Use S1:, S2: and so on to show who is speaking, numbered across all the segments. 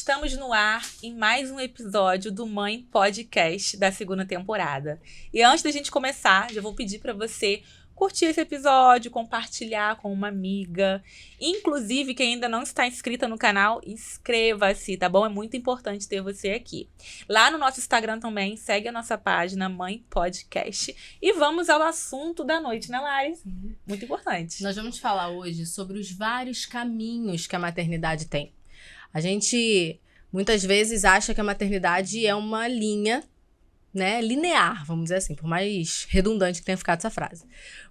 S1: Estamos no ar em mais um episódio do Mãe Podcast da segunda temporada. E antes da gente começar, já vou pedir para você curtir esse episódio, compartilhar com uma amiga. Inclusive, quem ainda não está inscrita no canal, inscreva-se, tá bom? É muito importante ter você aqui. Lá no nosso Instagram também, segue a nossa página Mãe Podcast. E vamos ao assunto da noite, né, Lari? Muito importante.
S2: Nós vamos falar hoje sobre os vários caminhos que a maternidade tem. A gente muitas vezes acha que a maternidade é uma linha, né, linear, vamos dizer assim, por mais redundante que tenha ficado essa frase.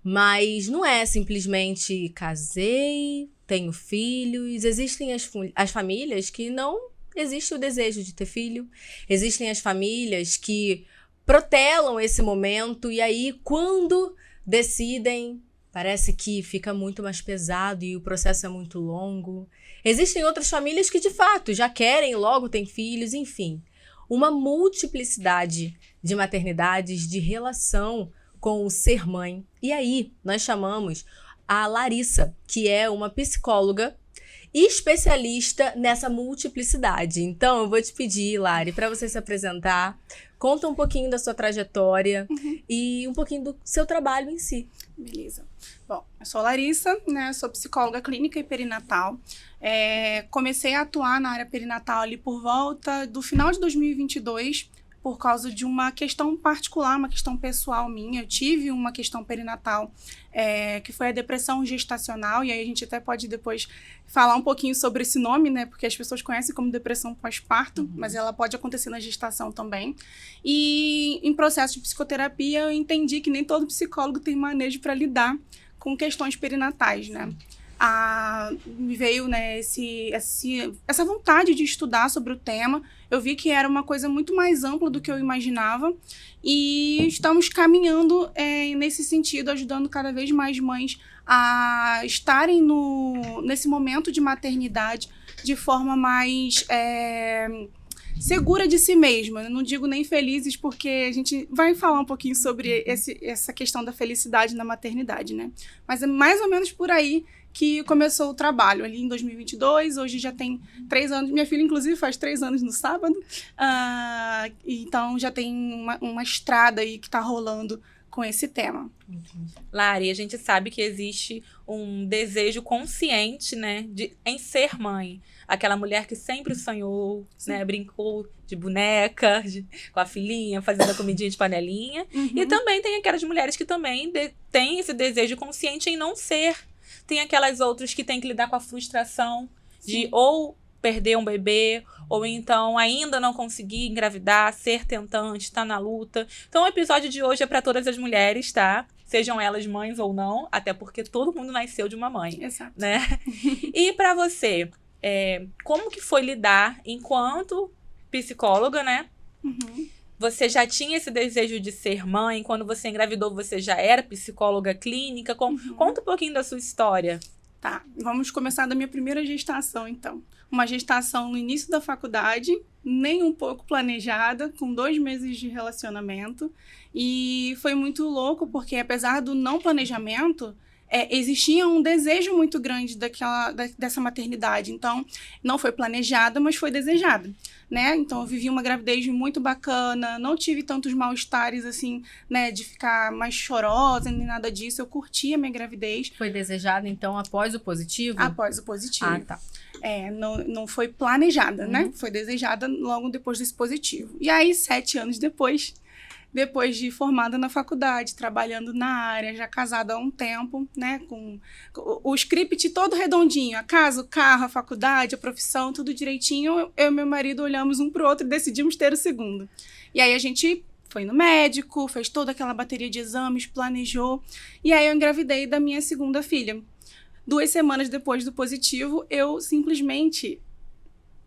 S2: Mas não é simplesmente casei, tenho filhos. Existem as famílias que não existe o desejo de ter filho. Existem as famílias que protelam esse momento e aí quando decidem, parece que fica muito mais pesado e o processo é muito longo. Existem outras famílias que, de fato, já querem, logo têm filhos, enfim. Uma multiplicidade de maternidades, de relação com o ser mãe. E aí, nós chamamos a Larissa, que é uma psicóloga e especialista nessa multiplicidade. Então, eu vou te pedir, Lari, para você se apresentar. Conta um pouquinho da sua trajetória e um pouquinho do seu trabalho em si.
S3: Beleza. Bom, eu sou Larissa, né? Sou psicóloga clínica e perinatal. Comecei a atuar na área perinatal ali por volta do final de 2022, por causa de uma questão particular, uma questão pessoal minha. Eu tive uma questão perinatal, que foi a depressão gestacional, e aí a gente até pode depois falar um pouquinho sobre esse nome, né? Porque as pessoas conhecem como depressão pós-parto, mas ela pode acontecer na gestação também. E em processo de psicoterapia, eu entendi que nem todo psicólogo tem manejo para lidar com questões perinatais, né? Me veio, né, essa vontade de estudar sobre o tema. Eu vi que era uma coisa muito mais ampla do que eu imaginava e estamos caminhando nesse sentido, ajudando cada vez mais mães a estarem nesse momento de maternidade de forma mais segura de si mesma. Eu não digo nem felizes, porque a gente vai falar um pouquinho sobre essa questão da felicidade na maternidade, né? Mas é mais ou menos por aí que começou o trabalho, ali em 2022, hoje já tem 3 anos, minha filha inclusive faz 3 anos no sábado, então já tem uma estrada aí que está rolando com esse tema.
S1: Lari, a gente sabe que existe um desejo consciente, né, em ser mãe. Aquela mulher que sempre sonhou, né, brincou de boneca, com a filhinha, fazendo a comidinha de panelinha. E também tem aquelas mulheres que também têm esse desejo consciente em não ser. Tem aquelas outras que têm que lidar com a frustração de ou perder um bebê, ou então ainda não conseguir engravidar, ser tentante, estar na luta. Então o episódio de hoje é para todas as mulheres, tá? Sejam elas mães ou não, até porque todo mundo nasceu de uma mãe.
S3: Exato.
S1: Né? E para você, como que foi lidar enquanto psicóloga, né? Você já tinha esse desejo de ser mãe? Quando você engravidou, você já era psicóloga clínica? Conta um pouquinho da sua história.
S3: Tá, vamos começar da minha primeira gestação, então. Uma gestação no início da faculdade, nem um pouco planejada, com 2 meses de relacionamento. E foi muito louco, porque apesar do não planejamento, existia um desejo muito grande dessa maternidade. Então, não foi planejada, mas foi desejada, né? Então, eu vivi uma gravidez muito bacana, não tive tantos mal-estares, assim, né, de ficar mais chorosa, nem nada disso. Eu curti a minha gravidez.
S2: Foi desejada, então, após o positivo?
S3: Após o positivo.
S2: Ah, tá.
S3: Não foi planejada, né? Foi desejada logo depois desse positivo. E aí, 7 anos depois de formada na faculdade, trabalhando na área, já casada há um tempo, né, com o script todo redondinho, a casa, o carro, a faculdade, a profissão, tudo direitinho, eu e meu marido olhamos um pro outro e decidimos ter o segundo. E aí a gente foi no médico, fez toda aquela bateria de exames, planejou, e aí eu engravidei da minha segunda filha. 2 semanas depois do positivo, eu simplesmente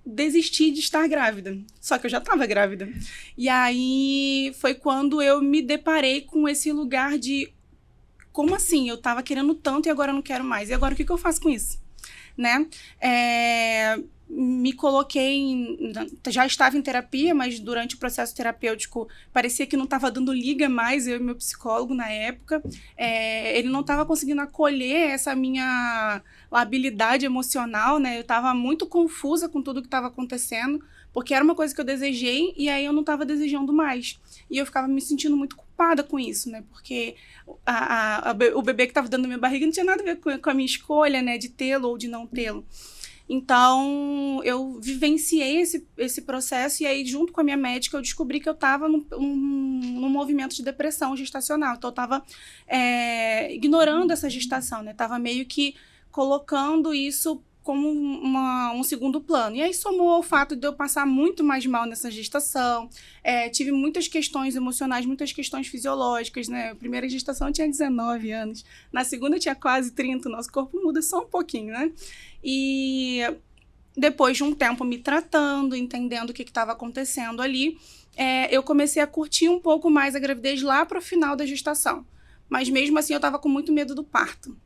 S3: desisti de estar grávida. Só que eu já estava grávida. E aí foi quando eu me deparei com esse lugar de como assim? Eu estava querendo tanto e agora eu não quero mais. E agora o que eu faço com isso? Né? me coloquei, já estava em terapia, mas durante o processo terapêutico parecia que não estava dando liga mais, eu e meu psicólogo na época. Ele não estava conseguindo acolher essa minha labilidade emocional, né? Eu estava muito confusa com tudo que estava acontecendo, porque era uma coisa que eu desejei e aí eu não estava desejando mais. E eu ficava me sentindo muito culpada com isso, né? Porque o bebê que estava dentro da minha barriga não tinha nada a ver com a minha escolha, né? De tê-lo ou de não tê-lo. Então, eu vivenciei esse processo e aí, junto com a minha médica, eu descobri que eu estava num movimento de depressão gestacional. Então, eu estava ignorando essa gestação, né? Estava meio que colocando isso como um segundo plano. E aí somou ao fato de eu passar muito mais mal nessa gestação, tive muitas questões emocionais, muitas questões fisiológicas, né? A primeira gestação eu tinha 19 anos, na segunda eu tinha quase 30, o nosso corpo muda só um pouquinho, né? E depois de um tempo me tratando, entendendo o que estava acontecendo ali, eu comecei a curtir um pouco mais a gravidez lá para o final da gestação. Mas mesmo assim eu estava com muito medo do parto.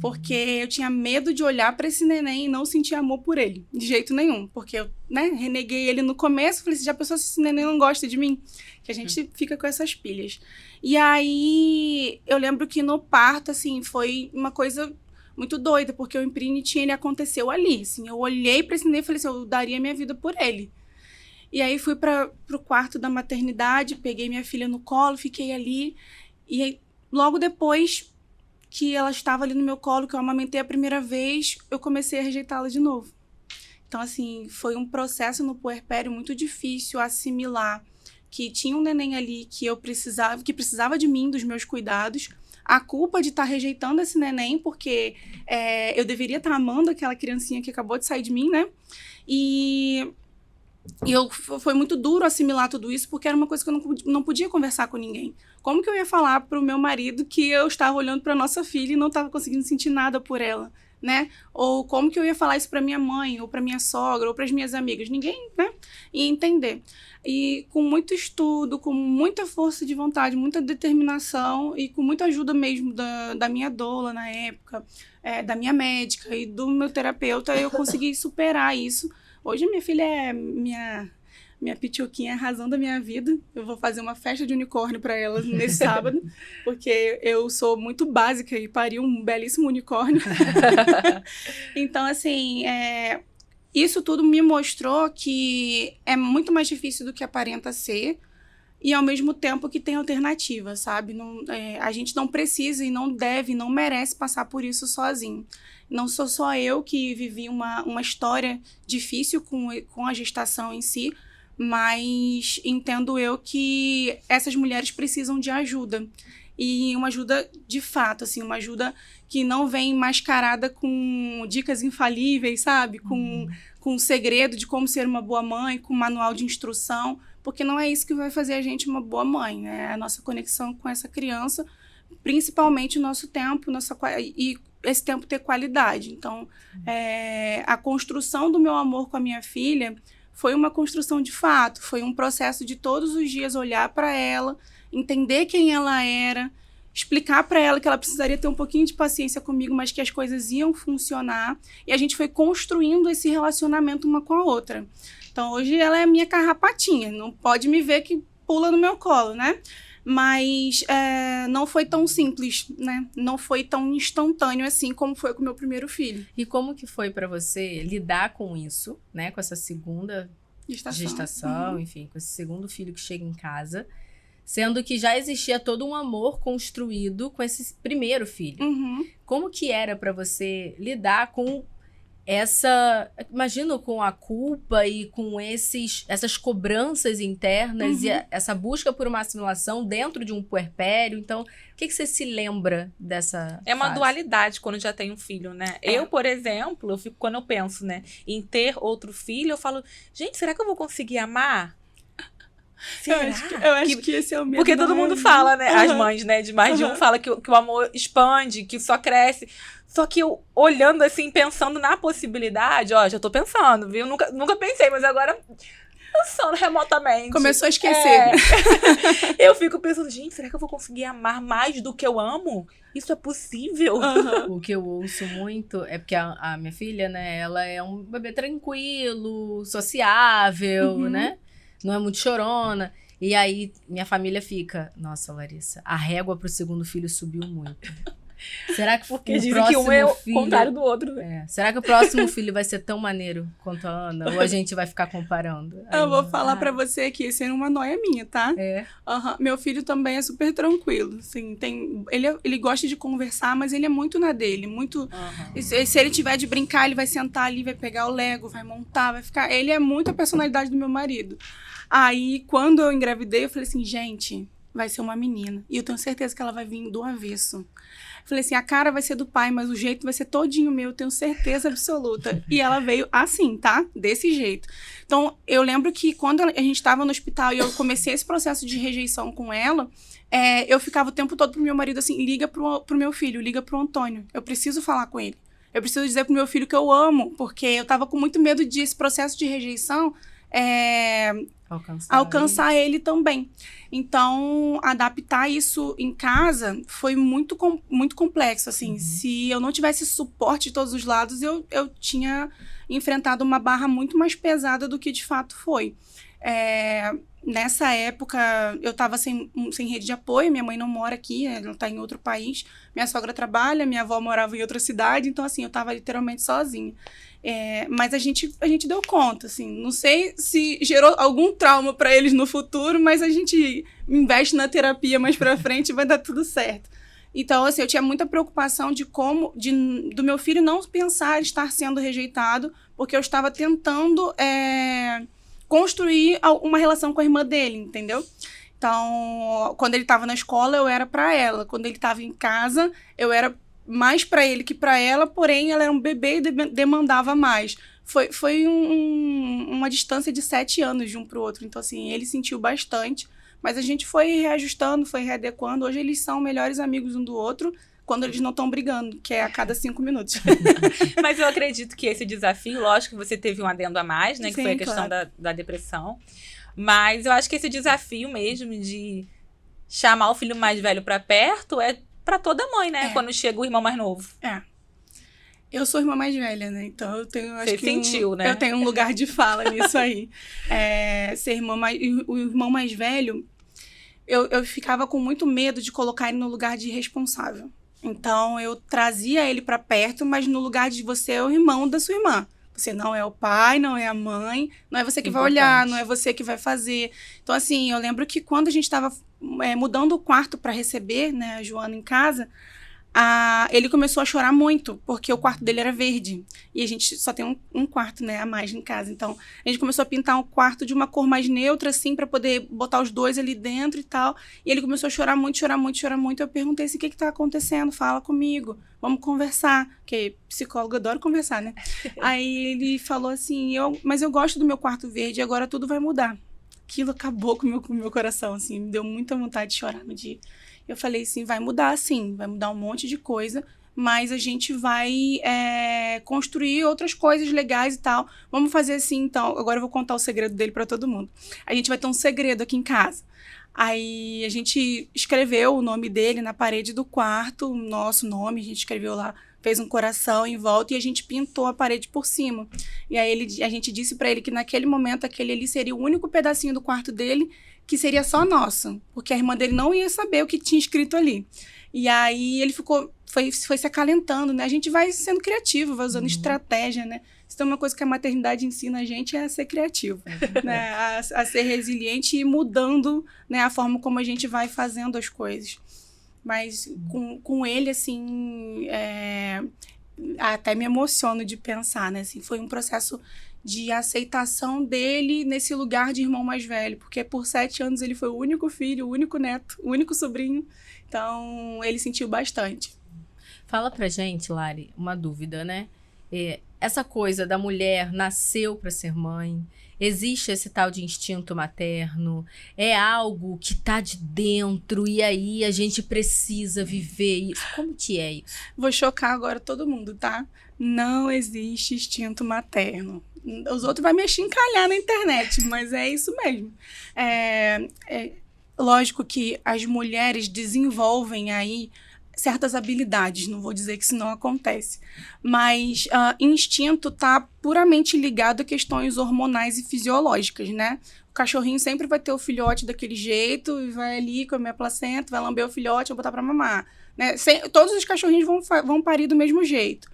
S3: Porque eu tinha medo de olhar para esse neném e não sentir amor por ele, de jeito nenhum. Porque eu, reneguei ele no começo, falei assim, já pensou se esse neném não gosta de mim? Que a gente fica com essas pilhas. E aí, eu lembro que no parto, assim, foi uma coisa muito doida, porque o Imprinit, ele aconteceu ali, assim. Eu olhei para esse neném e falei assim, eu daria minha vida por ele. E aí, fui para o quarto da maternidade, peguei minha filha no colo, fiquei ali. E aí, logo depois que ela estava ali no meu colo, que eu amamentei a primeira vez, eu comecei a rejeitá-la de novo. Então, assim, foi um processo no puerpério muito difícil assimilar que tinha um neném ali que precisava de mim, dos meus cuidados, a culpa de estar rejeitando esse neném, porque eu deveria estar amando aquela criancinha que acabou de sair de mim, né? E foi muito duro assimilar tudo isso, porque era uma coisa que eu não podia conversar com ninguém. Como que eu ia falar pro meu marido que eu estava olhando para nossa filha e não estava conseguindo sentir nada por ela, né? Ou como que eu ia falar isso para minha mãe, ou para minha sogra, ou para as minhas amigas? Ninguém, né, ia entender. E com muito estudo, com muita força de vontade, muita determinação e com muita ajuda mesmo da minha doula na época, da minha médica e do meu terapeuta, eu consegui superar isso. Hoje minha filha é minha pituquinha, a razão da minha vida. Eu vou fazer uma festa de unicórnio para ela nesse sábado, porque eu sou muito básica e pari um belíssimo unicórnio. Então, assim, isso tudo me mostrou que é muito mais difícil do que aparenta ser e, ao mesmo tempo, que tem alternativa, sabe? A gente não precisa e não deve, não merece passar por isso sozinho. Não sou só eu que vivi uma história difícil com a gestação em si, mas entendo eu que essas mulheres precisam de ajuda. E uma ajuda de fato, assim, uma ajuda que não vem mascarada com dicas infalíveis, sabe? Com segredo de como ser uma boa mãe, com manual de instrução, porque não é isso que vai fazer a gente uma boa mãe, né? A nossa conexão com essa criança, principalmente o nosso tempo, e esse tempo ter qualidade. Então, a construção do meu amor com a minha filha foi uma construção de fato, foi um processo de todos os dias olhar para ela, entender quem ela era, explicar para ela que ela precisaria ter um pouquinho de paciência comigo, mas que as coisas iam funcionar, e a gente foi construindo esse relacionamento uma com a outra. Então, hoje ela é a minha carrapatinha, não pode me ver que pula no meu colo, né? Mas não foi tão simples, né? Não foi tão instantâneo assim como foi com o meu primeiro filho.
S2: E como que foi para você lidar com isso, né? Com essa segunda gestação, enfim, com esse segundo filho que chega em casa, sendo que já existia todo um amor construído com esse primeiro filho. Como que era para você lidar com imagino, com a culpa e com essas cobranças internas e essa busca por uma assimilação dentro de um puerpério? Então, o que você se lembra dessa
S1: uma
S2: fase?
S1: dualidade quando já tem um filho, né? Eu, por exemplo, quando eu penso, né, em ter outro filho, eu falo, gente, será que eu vou conseguir amar?
S3: Será? Eu acho que esse é o medo.
S1: Porque todo mundo fala, né? As mães, né, de mais de um, fala que o amor expande, que só cresce. Só que eu, olhando assim, pensando na possibilidade, já tô pensando, viu? Nunca pensei, mas agora Pensando remotamente.
S3: Começou a esquecer.
S1: Eu fico pensando, gente, será que eu vou conseguir amar mais do que eu amo? Isso é possível?
S2: O que eu ouço muito é porque a minha filha, né, ela é um bebê tranquilo, sociável, né? Não é muito chorona. E aí, minha família fica, nossa, Larissa, a régua pro segundo filho subiu muito. Será que
S1: Porque
S2: o
S1: dizem
S2: próximo
S1: que um é o
S2: filho...
S1: contrário do outro, né?
S2: Será que o próximo filho vai ser tão maneiro quanto a Ana? Ou a gente vai ficar comparando?
S3: Eu vou falar pra você que isso é uma noia minha, tá? Meu filho também é super tranquilo. Assim, ele gosta de conversar, mas ele é muito na dele. Muito. Se ele tiver de brincar, ele vai sentar ali, vai pegar o Lego, vai montar, vai ficar. Ele é muito a personalidade do meu marido. Aí, quando eu engravidei, eu falei assim, gente, vai ser uma menina. E eu tenho certeza que ela vai vir do avesso. Falei assim, a cara vai ser do pai, mas o jeito vai ser todinho meu, eu tenho certeza absoluta. E ela veio assim, tá? Desse jeito. Então, eu lembro que quando a gente estava no hospital e eu comecei esse processo de rejeição com ela, eu ficava o tempo todo pro meu marido assim, liga pro meu filho, liga pro Antônio. Eu preciso falar com ele. Eu preciso dizer pro meu filho que eu amo, porque eu tava com muito medo desse processo de rejeição alcançar ele também. Então, adaptar isso em casa foi muito complexo, assim. Se eu não tivesse suporte de todos os lados, eu tinha enfrentado uma barra muito mais pesada do que de fato foi. Nessa época, eu estava sem rede de apoio, minha mãe não mora aqui, ela está em outro país, minha sogra trabalha, minha avó morava em outra cidade, então, assim, eu estava literalmente sozinha. Mas a gente deu conta, assim, não sei se gerou algum trauma para eles no futuro, mas a gente investe na terapia mais para frente e vai dar tudo certo. Então, assim, eu tinha muita preocupação do meu filho não pensar estar sendo rejeitado, porque eu estava tentando construir uma relação com a irmã dele, entendeu? Então, quando ele estava na escola, eu era para ela. Quando ele estava em casa, eu era mais para ele que para ela, porém, ela era um bebê e demandava mais. Foi uma distância de 7 anos de um para o outro. Então, assim, ele sentiu bastante, mas a gente foi reajustando, foi readequando. Hoje eles são melhores amigos um do outro, quando eles não estão brigando, que é a cada 5 minutos.
S1: Mas eu acredito que esse desafio, lógico que você teve um adendo a mais, né? Que
S3: Sim,
S1: foi a questão da depressão. Mas eu acho que esse desafio mesmo de chamar o filho mais velho pra perto é pra toda mãe, né? Quando chega o irmão mais novo.
S3: Eu sou a irmã mais velha, né? Então eu tenho, acho que
S1: né?
S3: Eu tenho um lugar de fala nisso aí. O irmão mais velho, eu ficava com muito medo de colocar ele no lugar de responsável. Então, eu trazia ele para perto, mas no lugar de você é o irmão da sua irmã. Você não é o pai, não é a mãe, não é você que vai olhar, não é você que vai fazer. Então, assim, eu lembro que quando a gente estava mudando o quarto para receber, né, a Joana em casa, ele começou a chorar muito, porque o quarto dele era verde. E a gente só tem um quarto, né, a mais em casa. Então, a gente começou a pintar o quarto de uma cor mais neutra, assim, para poder botar os dois ali dentro e tal. E ele começou a chorar muito, chorar muito, chorar muito. Eu perguntei assim, o que tá acontecendo? Fala comigo, vamos conversar. Porque psicólogo adora conversar, né? Aí ele falou assim, mas eu gosto do meu quarto verde, agora tudo vai mudar. Aquilo acabou com o meu coração, assim, me deu muita vontade de chorar no dia. Eu falei assim, vai mudar sim, vai mudar um monte de coisa, mas a gente vai construir outras coisas legais e tal. Vamos fazer assim, então, agora eu vou contar o segredo dele para todo mundo. A gente vai ter um segredo aqui em casa. Aí a gente escreveu o nome dele na parede do quarto, o nosso nome, a gente escreveu lá, fez um coração em volta e a gente pintou a parede por cima. E aí a gente disse para ele que naquele momento aquele ali seria o único pedacinho do quarto dele que seria só nosso, porque a irmã dele não ia saber o que tinha escrito ali. E aí ele foi se acalentando, né? A gente vai sendo criativo, vai usando estratégia, né? Isso é uma coisa que a maternidade ensina a gente, é a ser criativo, né? A ser resiliente e mudando, né, a forma como a gente vai fazendo as coisas. Mas com ele, assim, até me emociono de pensar, né? Assim, foi um processo de aceitação dele nesse lugar de irmão mais velho, porque por 7 anos ele foi o único filho, o único neto, o único sobrinho, então ele sentiu bastante.
S2: Fala pra gente, Lari, uma dúvida, né? Essa coisa da mulher nasceu para ser mãe, existe esse tal de instinto materno, é algo que tá de dentro e aí a gente precisa viver isso. Como que é isso?
S3: Vou chocar agora todo mundo, tá? Não existe instinto materno. Os outros vão me achincalhar na internet, mas é isso mesmo. Lógico que as mulheres desenvolvem aí certas habilidades, não vou dizer que isso não acontece, mas instinto está puramente ligado a questões hormonais e fisiológicas, né? O cachorrinho sempre vai ter o filhote daquele jeito, e vai ali comer a placenta, vai lamber o filhote, vai botar para mamar, né? Todos os cachorrinhos vão parir do mesmo jeito.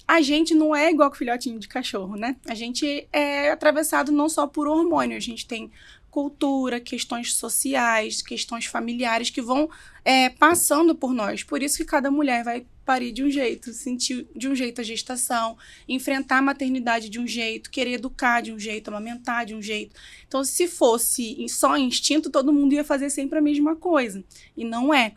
S3: A gente não é igual com filhotinho de cachorro, né? A gente é atravessado não só por hormônio, a gente tem cultura, questões sociais, questões familiares que vão passando por nós. Por isso que cada mulher vai parir de um jeito, sentir de um jeito a gestação, enfrentar a maternidade de um jeito, querer educar de um jeito, amamentar de um jeito. Então, se fosse só instinto, todo mundo ia fazer sempre a mesma coisa. E não é.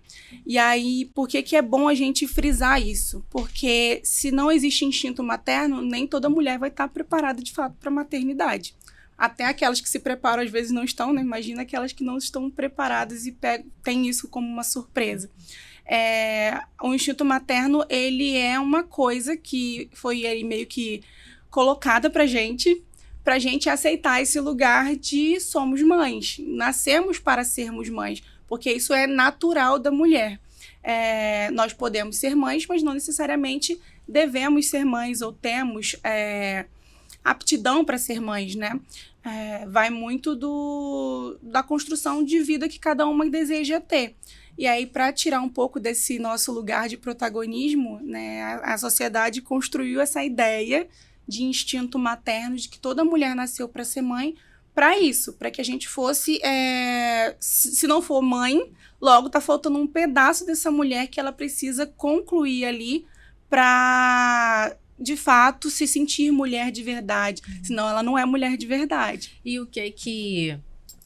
S3: E aí, por que é bom a gente frisar isso? Porque se não existe instinto materno, nem toda mulher vai estar preparada, de fato, para a maternidade. Até aquelas que se preparam, às vezes, não estão, né? Imagina aquelas que não estão preparadas e têm isso como uma surpresa. O instinto materno, ele é uma coisa que foi aí meio que colocada pra gente aceitar esse lugar de somos mães. Nascemos para sermos mães, porque isso é natural da mulher. Nós podemos ser mães, mas não necessariamente devemos ser mães ou temos aptidão para ser mães, né? Vai muito da construção de vida que cada uma deseja ter. E aí, para tirar um pouco desse nosso lugar de protagonismo, né, a sociedade construiu essa ideia de instinto materno, de que toda mulher nasceu para ser mãe, para isso, para que a gente fosse, se não for mãe, logo está faltando um pedaço dessa mulher que ela precisa concluir ali para, de fato, se sentir mulher de verdade. Senão ela não é mulher de verdade.
S2: E o que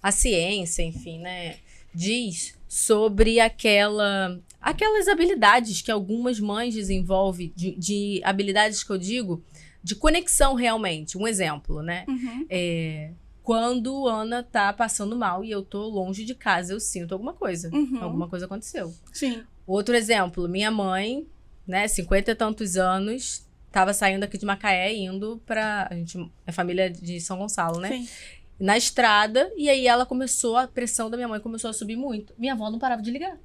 S2: a ciência, enfim, né, diz sobre aquelas habilidades que algumas mães desenvolvem, de habilidades que eu digo, de conexão realmente. Um exemplo, né?
S3: Uhum.
S2: Quando Ana tá passando mal e eu tô longe de casa, eu sinto alguma coisa.
S3: Uhum.
S2: Alguma coisa aconteceu.
S3: Sim.
S2: Outro exemplo, minha mãe, né, 50 e tantos anos, tava saindo aqui de Macaé, indo pra... A gente é família de São Gonçalo, né?
S3: Sim.
S2: Na estrada, e aí a pressão da minha mãe começou a subir muito. Minha avó não parava de ligar.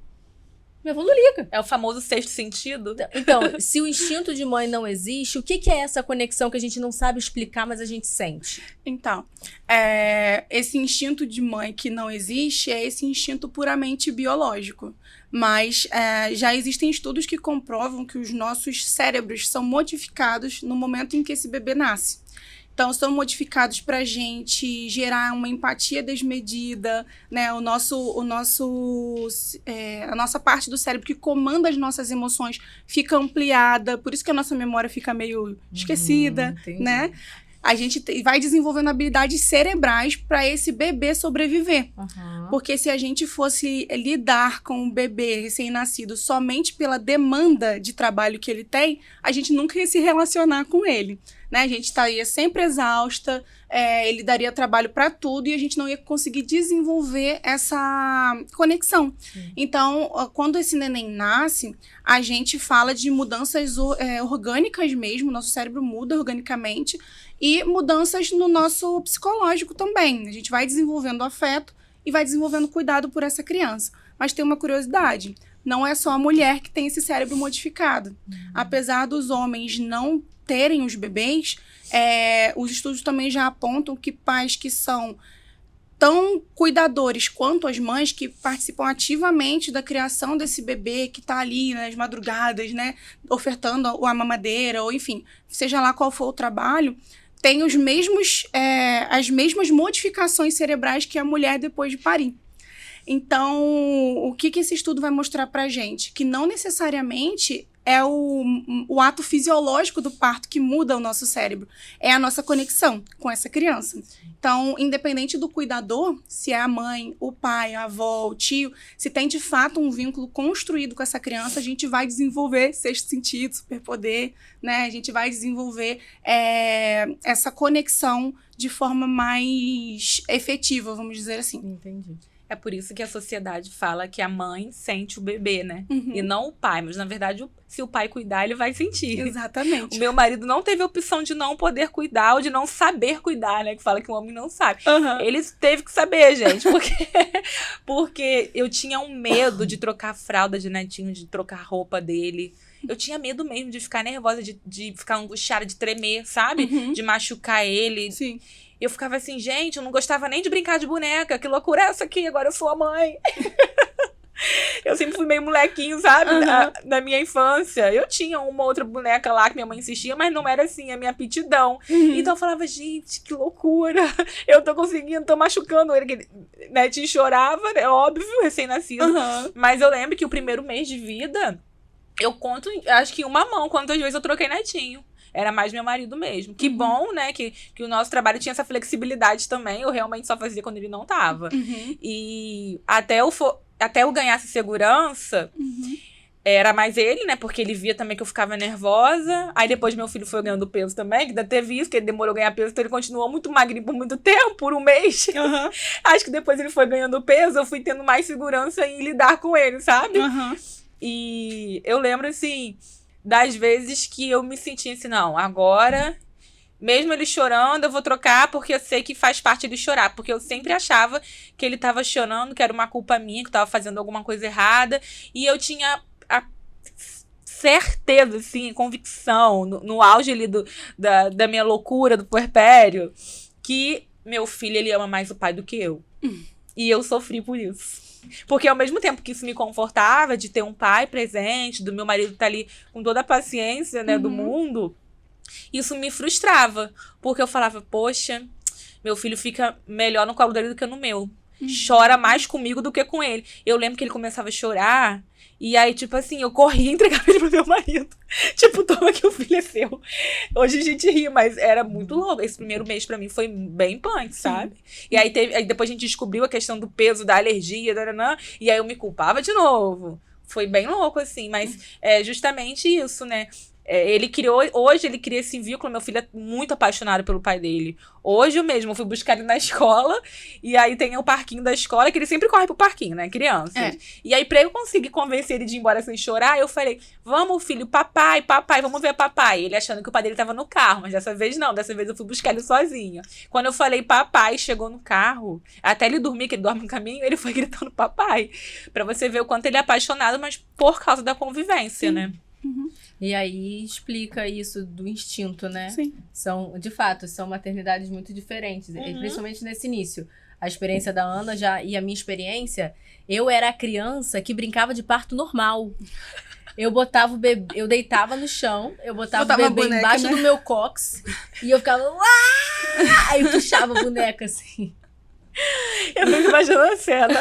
S2: Minha avó não liga.
S1: É o famoso sexto sentido.
S2: Então, se o instinto de mãe não existe, o que é essa conexão que a gente não sabe explicar, mas a gente sente?
S3: Então, esse instinto de mãe que não existe é esse instinto puramente biológico. Mas já existem estudos que comprovam que os nossos cérebros são modificados no momento em que esse bebê nasce. Então, são modificados para a gente gerar uma empatia desmedida, né? A nossa parte do cérebro que comanda as nossas emoções fica ampliada, por isso que a nossa memória fica meio esquecida, né? A gente vai desenvolvendo habilidades cerebrais para esse bebê sobreviver.
S2: Uhum.
S3: Porque se a gente fosse lidar com um bebê recém-nascido somente pela demanda de trabalho que ele tem, a gente nunca ia se relacionar com ele. Né? A gente estaria sempre exausta, ele daria trabalho para tudo e a gente não ia conseguir desenvolver essa conexão. Sim. Então, quando esse neném nasce, a gente fala de mudanças orgânicas mesmo, nosso cérebro muda organicamente, e mudanças no nosso psicológico também. A gente vai desenvolvendo afeto e vai desenvolvendo cuidado por essa criança. Mas tem uma curiosidade, não é só a mulher que tem esse cérebro modificado. Apesar dos homens não terem os bebês, os estudos também já apontam que pais que são tão cuidadores quanto as mães, que participam ativamente da criação desse bebê, que está ali nas madrugadas, né, ofertando a mamadeira, ou enfim, seja lá qual for o trabalho, tem as mesmas modificações cerebrais que a mulher depois de parir. Então, o que esse estudo vai mostrar pra gente? Que não necessariamente é o ato fisiológico do parto que muda o nosso cérebro. É a nossa conexão com essa criança. Então, independente do cuidador, se é a mãe, o pai, a avó, o tio, se tem de fato um vínculo construído com essa criança, a gente vai desenvolver sexto sentido, superpoder, né? A gente vai desenvolver essa conexão de forma mais efetiva, vamos dizer assim.
S2: Entendi.
S1: É por isso que a sociedade fala que a mãe sente o bebê, né?
S3: Uhum.
S1: E não o pai. Mas, na verdade, se o pai cuidar, ele vai sentir.
S3: Exatamente.
S1: O meu marido não teve a opção de não poder cuidar ou de não saber cuidar, né? Que fala que o homem não sabe.
S3: Uhum.
S1: Ele teve que saber, gente. Porque eu tinha um medo de trocar a fralda de netinho, de trocar a roupa dele. Eu tinha medo mesmo de ficar nervosa, de ficar angustiada, de tremer, sabe?
S3: Uhum.
S1: De machucar ele.
S3: Sim.
S1: Eu ficava assim, gente, eu não gostava nem de brincar de boneca. Que loucura é essa aqui? Agora eu sou a mãe. Eu sempre fui meio molequinho, sabe?
S3: Uhum.
S1: Na minha infância. Eu tinha uma outra boneca lá que minha mãe insistia, mas não era assim, a minha aptidão.
S3: Uhum.
S1: Então eu falava, gente, que loucura. Eu tô conseguindo, tô machucando ele. Netinho chorava, né? Óbvio, recém-nascido.
S3: Uhum.
S1: Mas eu lembro que o primeiro mês de vida, eu conto, acho que uma mão, quantas vezes eu troquei netinho. Era mais meu marido mesmo. Que bom, né? Que o nosso trabalho tinha essa flexibilidade também. Eu realmente só fazia quando ele não tava.
S3: Uhum.
S1: E até eu ganhasse segurança,
S3: Uhum.
S1: era mais ele, né? Porque ele via também que eu ficava nervosa. Aí depois meu filho foi ganhando peso também, que ainda teve isso, que ele demorou a ganhar peso, então ele continuou muito magrinho por muito tempo, por um mês.
S3: Uhum.
S1: Acho que depois ele foi ganhando peso, eu fui tendo mais segurança em lidar com ele, sabe?
S3: Uhum.
S1: E eu lembro, assim, das vezes que eu me sentia assim, não, agora, mesmo ele chorando, eu vou trocar, porque eu sei que faz parte ele chorar. Porque eu sempre achava que ele tava chorando, que era uma culpa minha, que eu tava fazendo alguma coisa errada. E eu tinha a certeza, assim, convicção, no auge ali da minha loucura, do puerpério, que meu filho, ele ama mais o pai do que eu. E eu sofri por isso. Porque ao mesmo tempo que isso me confortava de ter um pai presente, do meu marido estar ali com toda a paciência, né, do mundo, isso me frustrava. Porque eu falava, poxa, meu filho fica melhor no colo dele do que no meu. Chora mais comigo do que com ele. Eu lembro que ele começava a chorar, e aí, tipo assim, eu corria e entregava ele pro meu marido. Tipo, toma que o filho é seu. Hoje a gente ri, mas era muito louco. Esse primeiro mês pra mim foi bem punk, sabe? E aí, aí depois a gente descobriu a questão do peso, da alergia, e aí eu me culpava de novo. Foi bem louco, assim, mas é justamente isso, né? Hoje ele cria esse vínculo, meu filho é muito apaixonado pelo pai dele. Hoje eu mesmo fui buscar ele na escola, e aí tem o parquinho da escola, que ele sempre corre pro parquinho, né, crianças.
S3: É.
S1: E aí pra eu conseguir convencer ele de ir embora sem chorar, eu falei, vamos filho, papai, vamos ver papai. Ele achando que o pai dele tava no carro, mas dessa vez não, dessa vez eu fui buscar ele sozinha. Quando eu falei papai, chegou no carro, até ele dormir, que ele dorme no caminho, ele foi gritando papai. Pra você ver o quanto ele é apaixonado, mas por causa da convivência, né?
S2: E aí explica isso do instinto, né?
S3: Sim.
S2: De fato, são maternidades muito diferentes, e principalmente nesse início. A experiência da Ana e a minha experiência, eu era a criança que brincava de parto normal. Eu botava o bebê, eu deitava no chão, eu botava o bebê
S3: a boneca,
S2: embaixo
S3: né?
S2: do meu cox e eu ficava aí eu puxava a boneca assim.
S1: Eu fico imaginando a cena.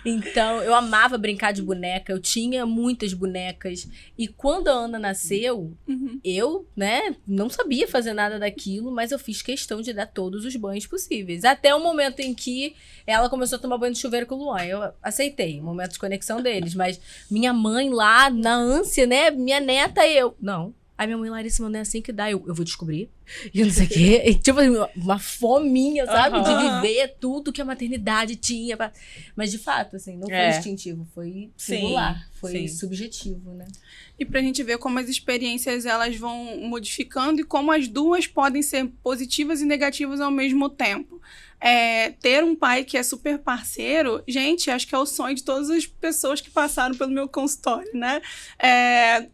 S2: Então, eu amava brincar de boneca, eu tinha muitas bonecas. E quando a Ana nasceu, eu, né, não sabia fazer nada daquilo, mas eu fiz questão de dar todos os banhos possíveis. Até o momento em que ela começou a tomar banho de chuveiro com o Luan. Eu aceitei, momento de conexão deles. Mas minha mãe lá, na ânsia, né, minha neta, não. Aí minha mãe, Larissa, não é assim que dá. Eu vou descobrir. E eu não sei o quê. E, tipo, uma fominha, sabe? De viver tudo que a maternidade tinha. Mas, de fato, assim, não foi instintivo. Foi singular. Foi subjetivo, né?
S3: E pra gente ver como as experiências, elas vão modificando e como as duas podem ser positivas e negativas ao mesmo tempo. Ter um pai que é super parceiro, gente, acho que é o sonho de todas as pessoas que passaram pelo meu consultório, né?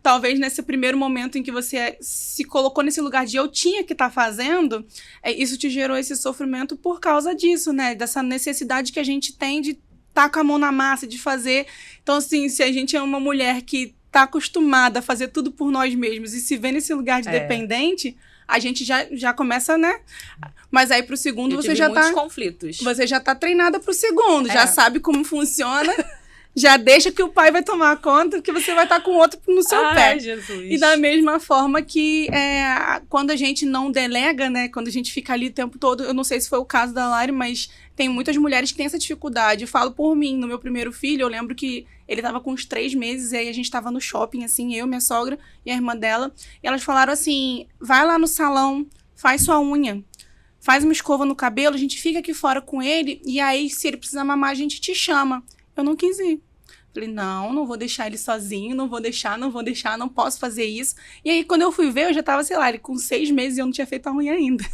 S3: Talvez nesse primeiro momento em que você se colocou nesse lugar de eu tinha que estar fazendo, isso te gerou esse sofrimento por causa disso, né? Dessa necessidade que a gente tem de estar com a mão na massa, de fazer. Então, assim, se a gente é uma mulher que está acostumada a fazer tudo por nós mesmos e se vê nesse lugar de dependente, a gente já começa, né? Mas aí pro segundo você já
S1: muitos conflitos.
S3: Você já tá treinada pro segundo, já sabe como funciona, já deixa que o pai vai tomar conta, que você vai estar com o outro no seu pé.
S1: Jesus.
S3: E da mesma forma que quando a gente não delega, né? Quando a gente fica ali o tempo todo, eu não sei se foi o caso da Lari, mas tem muitas mulheres que têm essa dificuldade. Eu falo por mim, no meu primeiro filho, eu lembro que ele tava com uns 3 meses, e aí a gente tava no shopping, assim, eu, minha sogra e a irmã dela, e elas falaram assim, vai lá no salão, faz sua unha, faz uma escova no cabelo, a gente fica aqui fora com ele, e aí, se ele precisar mamar, a gente te chama. Eu não quis ir. Falei, não vou deixar ele sozinho, não vou deixar, não posso fazer isso. E aí, quando eu fui ver, eu já tava, sei lá, ele com 6 meses e eu não tinha feito a unha ainda.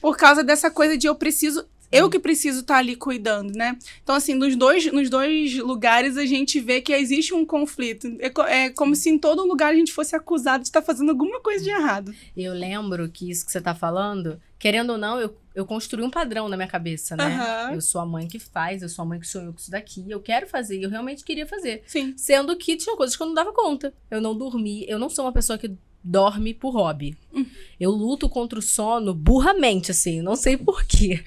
S3: Por causa dessa coisa de eu que preciso estar ali cuidando, né? Então, assim, nos dois lugares a gente vê que existe um conflito. É como se em todo lugar a gente fosse acusado de estar fazendo alguma coisa de errado.
S2: Eu lembro que isso que você tá falando, querendo ou não, eu construí um padrão na minha cabeça, né?
S3: Uhum.
S2: Eu sou a mãe que faz, eu sou a mãe que sonhou com isso daqui, eu quero fazer, eu realmente queria fazer.
S3: Sim.
S2: Sendo que tinha coisas que eu não dava conta. Eu não dormi, eu não sou uma pessoa que dorme por hobby. Eu luto contra o sono burramente, assim, não sei porquê.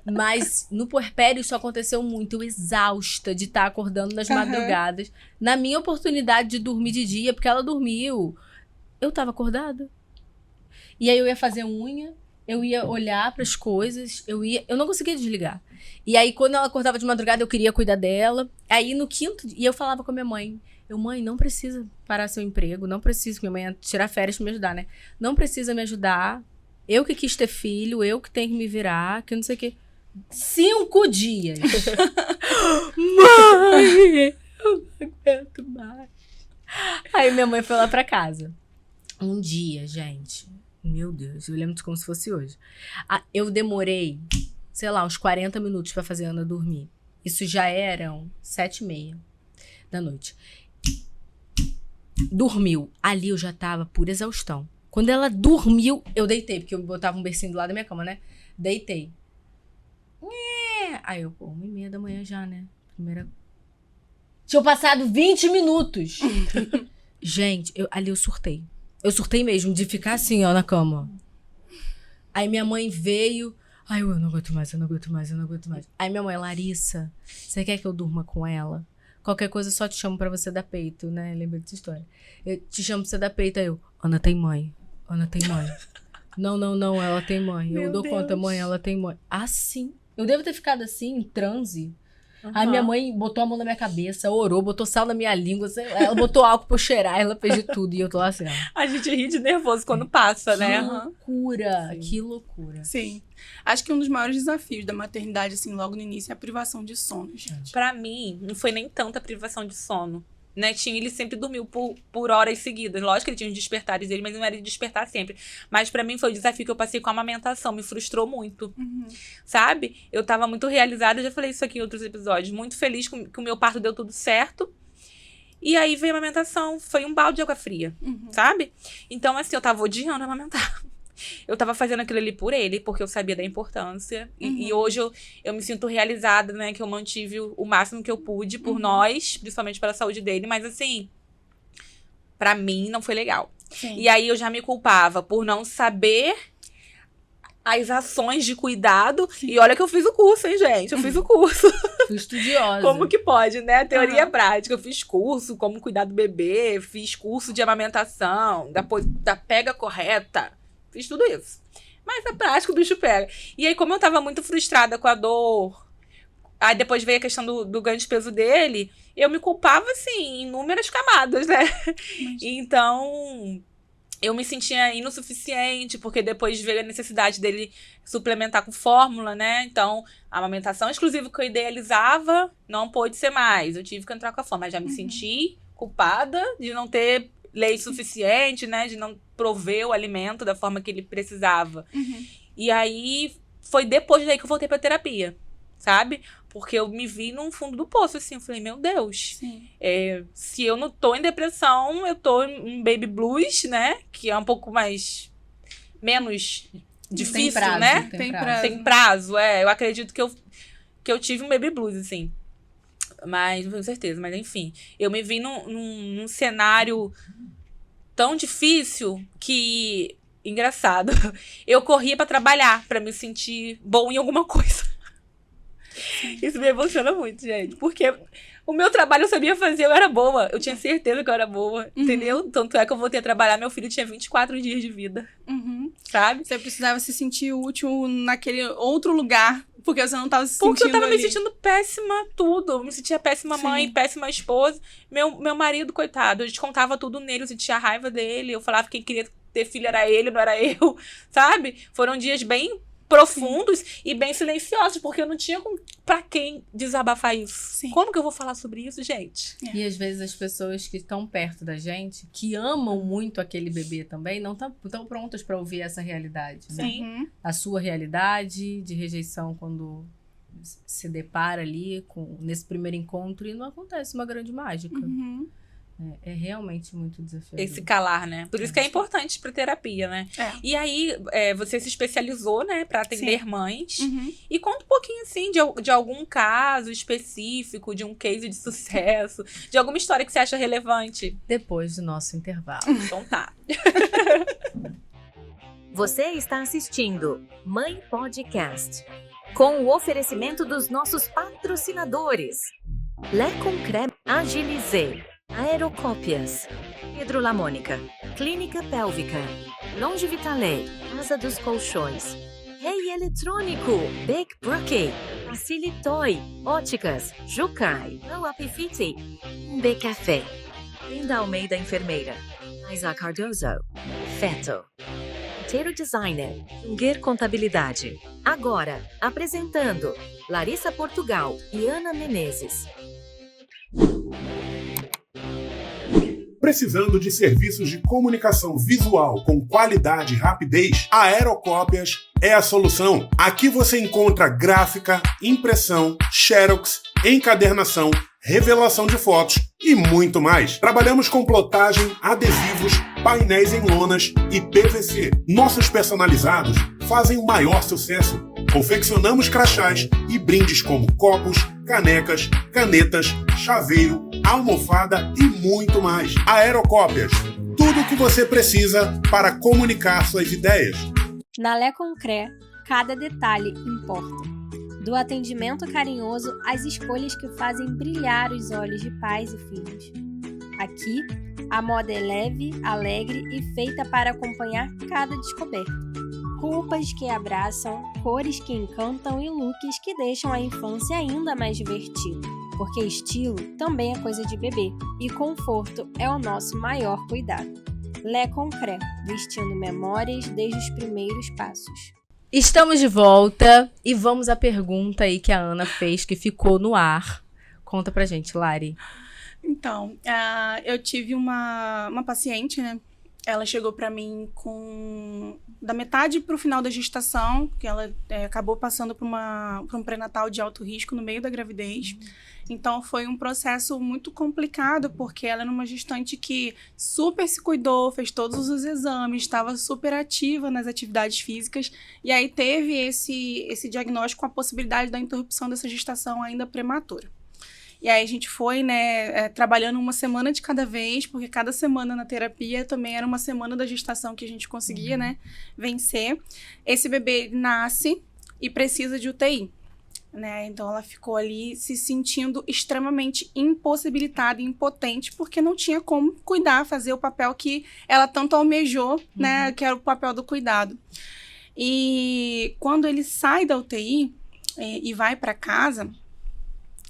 S2: Mas no puerpério isso aconteceu muito, eu exausta de estar acordando nas madrugadas. Na minha oportunidade de dormir de dia, porque ela dormiu, eu tava acordada. E aí eu ia fazer unha, eu ia olhar pras coisas, eu não conseguia desligar. E aí quando ela acordava de madrugada, eu queria cuidar dela. Aí no quinto dia, eu falava com a minha mãe, mãe, não precisa parar seu emprego, não precisa, minha mãe ia tirar férias pra me ajudar, né? Não precisa me ajudar, eu que quis ter filho, eu que tenho que me virar, que não sei o quê. 5 dias. Mãe, eu não aguento mais. Aí minha mãe foi lá pra casa. Um dia, gente, meu Deus, eu lembro como se fosse hoje. Eu demorei, sei lá, uns 40 minutos pra fazer a Ana dormir. Isso já eram 7h30 da noite. Dormiu. Ali eu já tava por exaustão. Quando ela dormiu, eu deitei, porque eu botava um bercinho do lado da minha cama, né? Deitei. Aí eu, 1h30 da manhã já, né? Tinham passado 20 minutos. Gente, ali eu surtei. Eu surtei mesmo, de ficar assim, ó, na cama. Aí minha mãe veio. Ai, eu não aguento mais. Aí minha mãe, Larissa, você quer que eu durma com ela? Qualquer coisa, só te chamo pra você dar peito, né? Lembra dessa história? Eu te chamo pra você dar peito. Aí eu, Ana tem mãe. Não, ela tem mãe. Eu dou conta, mãe, ela tem mãe. Assim. Eu devo ter ficado assim, em transe. Aí minha mãe botou a mão na minha cabeça, orou, botou sal na minha língua. Ela botou álcool pra eu cheirar, ela fez de tudo. E eu tô lá assim, ó.
S1: A gente ri de nervoso quando passa, né?
S2: Que loucura.
S3: Sim. Acho que um dos maiores desafios da maternidade, assim, logo no início, é a privação de sono, gente.
S1: Pra mim, não foi nem tanta privação de sono. Netinho, ele sempre dormiu por horas seguidas. Lógico que ele tinha os despertares dele, mas não era de despertar sempre. Mas pra mim foi o desafio que eu passei com a amamentação. Me frustrou muito, sabe? Eu tava muito realizada, eu já falei isso aqui em outros episódios. Muito feliz que o meu parto deu tudo certo. E aí veio a amamentação, foi um balde de água fria, sabe? Então, assim, eu tava odiando amamentar. Eu tava fazendo aquilo ali por ele, porque eu sabia da importância. E hoje eu me sinto realizada, né? Que eu mantive o máximo que eu pude por nós, principalmente pela saúde dele. Mas, assim, pra mim não foi legal.
S3: Sim.
S1: E aí eu já me culpava por não saber as ações de cuidado. Sim. E olha que eu fiz o curso, hein, gente? Eu fiz o curso.
S2: Fui estudiosa.
S1: Como que pode, né? Teoria e prática. Eu fiz curso, como cuidar do bebê. Fiz curso de amamentação, da pega correta. Fiz tudo isso. Mas na prática o bicho pega. E aí, como eu tava muito frustrada com a dor, aí depois veio a questão do ganho de peso dele, eu me culpava, assim, em inúmeras camadas, né? Então, eu me sentia insuficiente, porque depois veio a necessidade dele suplementar com fórmula, né? Então, a amamentação exclusiva que eu idealizava não pôde ser mais. Eu tive que entrar com a fórmula. Mas já me senti culpada de não ter leite suficiente, né? De não prover o alimento da forma que ele precisava. E aí, foi depois daí que eu voltei pra terapia, sabe? Porque eu me vi no fundo do poço, assim. Eu falei, meu Deus. Se eu não tô em depressão, eu tô em baby blues, né? Que é um pouco menos difícil,
S2: prazo,
S1: né?
S3: Tem
S1: prazo, Eu acredito que eu tive um baby blues, assim. Mas, não tenho certeza, mas enfim. Eu me vi num cenário tão difícil que... Engraçado. Eu corria pra trabalhar, pra me sentir bom em alguma coisa. Isso me emociona muito, gente. Porque o meu trabalho eu sabia fazer, eu era boa. Eu tinha certeza que eu era boa, entendeu? Tanto é que eu voltei a trabalhar, meu filho tinha 24 dias de vida. Sabe?
S3: Você precisava se sentir útil naquele outro lugar, porque você não tava se sentindo
S1: Porque eu tava
S3: ali.
S1: me sentindo péssima tudo. Eu me sentia péssima mãe, péssima esposa. Meu marido, coitado, eu descontava tudo nele, eu sentia raiva dele. Eu falava que queria ter filho era ele, não era eu, sabe? Foram dias bem profundos e bem silenciosos, porque eu não tinha pra quem desabafar isso.
S3: Sim.
S1: Como que eu vou falar sobre isso, gente?
S2: E às vezes as pessoas que estão perto da gente, que amam muito aquele bebê também, não estão prontas para ouvir essa realidade, né?
S1: Sim.
S3: Uhum.
S2: A sua realidade de rejeição quando se depara ali nesse primeiro encontro e não acontece uma grande mágica.
S3: Uhum.
S2: É realmente muito desafiador.
S1: Esse calar, né? Por isso que é importante pra terapia, né?
S3: É.
S1: E aí, você se especializou, né, pra atender mães.
S3: Uhum.
S1: E conta um pouquinho, assim, de algum caso específico, de um case de sucesso, de alguma história que você acha relevante.
S2: Depois do nosso intervalo.
S1: Então tá.
S4: Você está assistindo Mãe Podcast, com o oferecimento dos nossos patrocinadores. Lé Concré Agilizé, Aerocópias, Pedro Lamônica, Clínica Pélvica, Longevitale, Casa dos Colchões, Rei Eletrônico, Big Brookie, Facilitoy, Óticas, Jucai, No Apifite, B Café, Linda Almeida Enfermeira, Isaac Cardoso, Feto, Inteiro Designer, Junger Contabilidade. Agora, apresentando Larissa Portugal e Ana Menezes.
S5: Precisando de serviços de comunicação visual com qualidade e rapidez? A Aerocópias é a solução. Aqui você encontra gráfica, impressão, xerox, encadernação, revelação de fotos e muito mais. Trabalhamos com plotagem, adesivos, painéis em lonas e PVC. Nossos personalizados fazem o maior sucesso. Confeccionamos crachás e brindes como copos, canecas, canetas, chaveiro, almofada e muito mais. Aerocópias, tudo o que você precisa para comunicar suas ideias.
S6: Na Lé Concré, cada detalhe importa. Do atendimento carinhoso às escolhas que fazem brilhar os olhos de pais e filhos. Aqui, a moda é leve, alegre e feita para acompanhar cada descoberta. Roupas que abraçam, cores que encantam e looks que deixam a infância ainda mais divertida. Porque estilo também é coisa de bebê e conforto é o nosso maior cuidado. Lé Concré, vestindo memórias desde os primeiros passos.
S2: Estamos de volta e vamos à pergunta aí que a Ana fez, que ficou no ar. Conta pra gente, Lari.
S3: Então, eu tive uma paciente, né? Ela chegou pra mim da metade pro final da gestação, que ela acabou passando por um pré-natal de alto risco no meio da gravidez. Então, foi um processo muito complicado, porque ela era uma gestante que super se cuidou, fez todos os exames, estava super ativa nas atividades físicas, e aí teve esse diagnóstico com a possibilidade da interrupção dessa gestação ainda prematura. E aí a gente foi, né, trabalhando uma semana de cada vez, porque cada semana na terapia também era uma semana da gestação que a gente conseguia, né, vencer. Esse bebê nasce e precisa de UTI. Né? Então ela ficou ali se sentindo extremamente impossibilitada e impotente, porque não tinha como cuidar, fazer o papel que ela tanto almejou, né? Que era o papel do cuidado. E quando ele sai da UTI e vai para casa,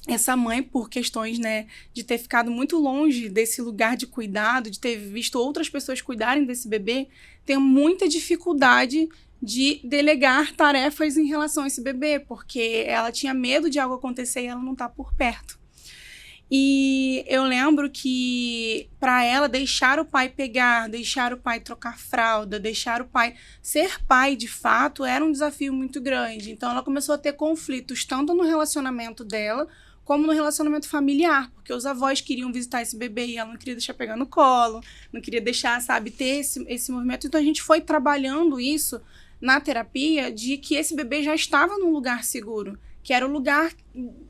S3: essa mãe, por questões, né, de ter ficado muito longe desse lugar de cuidado, de ter visto outras pessoas cuidarem desse bebê, tem muita dificuldade de delegar tarefas em relação a esse bebê, porque ela tinha medo de algo acontecer e ela não tá por perto. E eu lembro que para ela deixar o pai pegar, deixar o pai trocar fralda, deixar o pai ser pai de fato era um desafio muito grande. Então ela começou a ter conflitos tanto no relacionamento dela como no relacionamento familiar, porque os avós queriam visitar esse bebê e ela não queria deixar pegar no colo, não queria deixar, sabe, ter esse movimento. Então a gente foi trabalhando isso na terapia, de que esse bebê já estava num lugar seguro, que era o lugar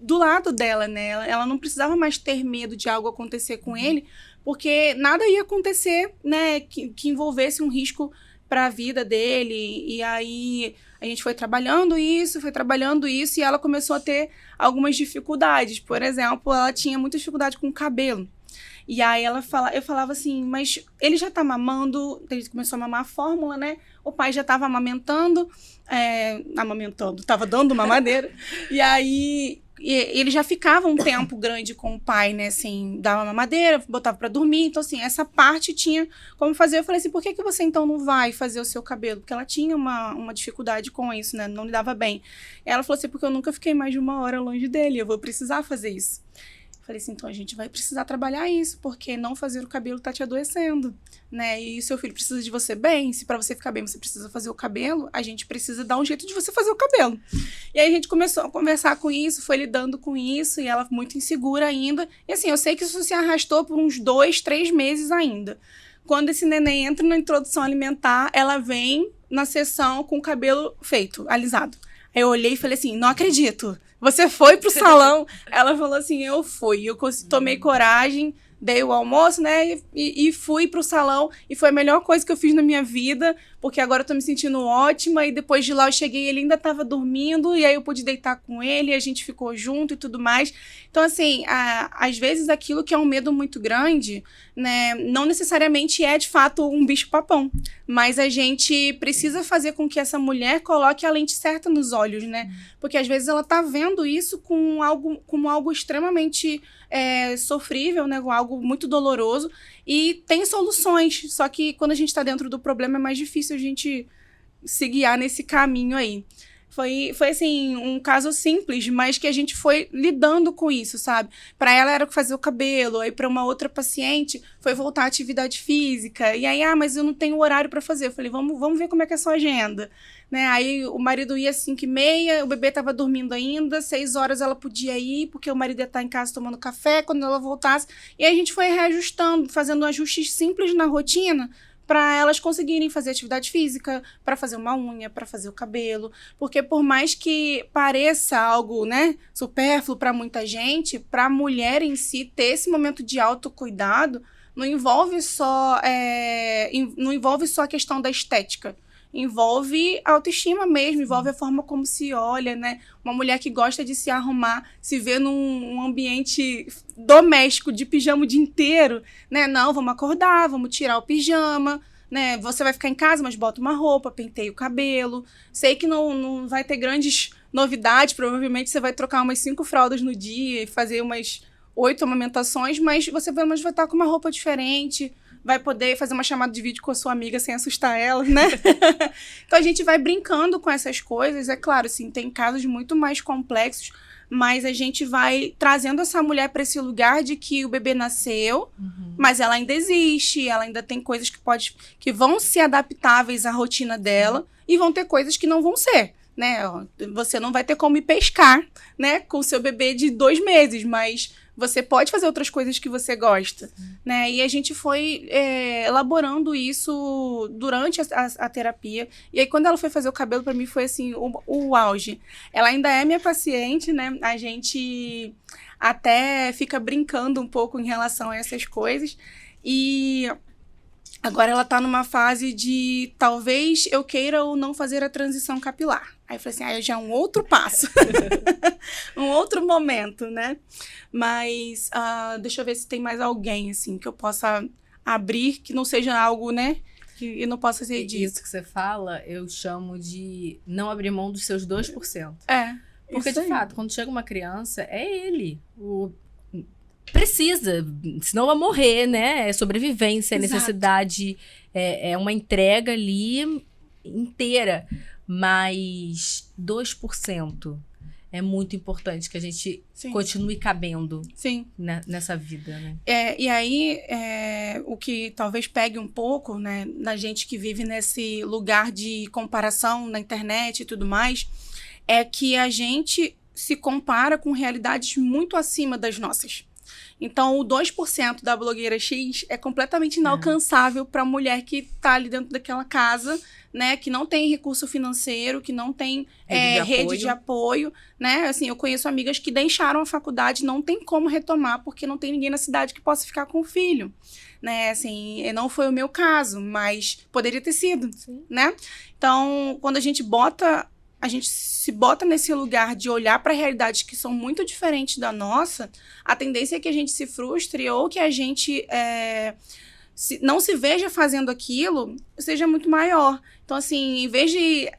S3: do lado dela, né? Ela não precisava mais ter medo de algo acontecer com ele, porque nada ia acontecer, né, que envolvesse um risco para a vida dele. E aí a gente foi trabalhando isso, e ela começou a ter algumas dificuldades. Por exemplo, ela tinha muita dificuldade com o cabelo. E aí eu falava assim, mas ele já tá mamando, ele começou a mamar a fórmula, né? O pai já tava amamentando, tava dando mamadeira. E ele já ficava um tempo grande com o pai, né? Assim, dava mamadeira, botava pra dormir. Então, assim, essa parte tinha como fazer. Eu falei assim, por que você então não vai fazer o seu cabelo? Porque ela tinha uma dificuldade com isso, né? Não lidava bem. Ela falou assim, porque eu nunca fiquei mais de 1 hora longe dele, eu vou precisar fazer isso. Falei assim, então a gente vai precisar trabalhar isso, porque não fazer o cabelo tá te adoecendo, né? E seu filho precisa de você bem, se pra você ficar bem você precisa fazer o cabelo, a gente precisa dar um jeito de você fazer o cabelo. E aí a gente começou a conversar com isso, foi lidando com isso, e ela muito insegura ainda. E assim, eu sei que isso se arrastou por uns 2, 3 meses ainda. Quando esse neném entra na introdução alimentar, ela vem na sessão com o cabelo feito, alisado. Aí eu olhei e falei assim, não acredito. Você foi pro salão? Ela falou assim, eu fui. Eu tomei coragem, dei o almoço, né? E fui pro salão. E foi a melhor coisa que eu fiz na minha vida, porque agora eu tô me sentindo ótima. E depois de lá eu cheguei, ele ainda tava dormindo. E aí eu pude deitar com ele, e a gente ficou junto e tudo mais. Então, assim, às vezes aquilo que é um medo muito grande, né? Não necessariamente é, de fato, um bicho-papão. Mas a gente precisa fazer com que essa mulher coloque a lente certa nos olhos, né? Porque às vezes ela tá vendo isso como algo extremamente sofrível, né? Algo muito doloroso. E tem soluções, só que quando a gente tá dentro do problema é mais difícil a gente se guiar nesse caminho aí. Foi assim, um caso simples, mas que a gente foi lidando com isso, sabe? Para ela era fazer o cabelo, aí para uma outra paciente foi voltar à atividade física. E aí, mas eu não tenho horário para fazer. Eu falei, vamos ver como é que é a sua agenda. Né? Aí o marido ia às 5h30, o bebê estava dormindo ainda, 6 horas ela podia ir, porque o marido ia estar em casa tomando café quando ela voltasse. E aí a gente foi reajustando, fazendo ajustes simples na rotina, para elas conseguirem fazer atividade física, para fazer uma unha, para fazer o cabelo. Porque por mais que pareça algo, né, supérfluo para muita gente, para a mulher em si ter esse momento de autocuidado, não envolve só a questão da estética. Envolve a autoestima mesmo, envolve a forma como se olha, né? Uma mulher que gosta de se arrumar, se vê num ambiente doméstico de pijama o dia inteiro, né? Não, vamos acordar, vamos tirar o pijama, né? Você vai ficar em casa, mas bota uma roupa, penteia o cabelo. Sei que não vai ter grandes novidades, provavelmente você vai trocar umas 5 fraldas no dia e fazer umas 8 amamentações, mas você pelo menos vai estar com uma roupa diferente, vai poder fazer uma chamada de vídeo com a sua amiga sem assustar ela, né? Então a gente vai brincando com essas coisas. É claro, assim, tem casos muito mais complexos, mas a gente vai trazendo essa mulher para esse lugar de que o bebê nasceu, mas ela ainda existe, ela ainda tem coisas que vão ser adaptáveis à rotina dela e vão ter coisas que não vão ser, né? Você não vai ter como ir pescar, né, com o seu bebê de 2 meses, mas você pode fazer outras coisas que você gosta, né? E a gente foi elaborando isso durante a terapia. E aí, quando ela foi fazer o cabelo, para mim foi assim, o auge. Ela ainda é minha paciente, né? A gente até fica brincando um pouco em relação a essas coisas. E agora ela tá numa fase de talvez eu queira ou não fazer a transição capilar. Aí eu falei assim, aí já é um outro passo. Um outro momento, né? Mas deixa eu ver se tem mais alguém, assim, que eu possa abrir, que não seja algo, né? Que não possa ser dito.
S2: Isso que você fala, eu chamo de não abrir mão dos seus 2%. Porque, de fato, quando chega uma criança, é ele. Precisa, senão vai morrer, né? É sobrevivência, é necessidade, é uma entrega ali inteira. Mas 2% é muito importante que a gente continue cabendo nessa vida, né?
S3: E aí, o que talvez pegue um pouco, né, na gente que vive nesse lugar de comparação na internet e tudo mais, é que a gente se compara com realidades muito acima das nossas. Então, o 2% da blogueira X é completamente inalcançável para a mulher que está ali dentro daquela casa, né? Que não tem recurso financeiro, que não tem rede de apoio, né? Assim, eu conheço amigas que deixaram a faculdade, não tem como retomar, porque não tem ninguém na cidade que possa ficar com o filho, né? Assim, não foi o meu caso, mas poderia ter sido, né? Então, quando a gente se bota nesse lugar de olhar para realidades que são muito diferentes da nossa, a tendência é que a gente se frustre ou que a gente não se veja fazendo aquilo, seja muito maior. Então, assim, em vez de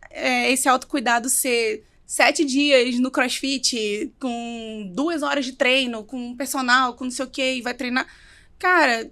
S3: esse autocuidado ser 7 dias no CrossFit, com 2 horas de treino, com personal, com não sei o que, e vai treinar. Cara,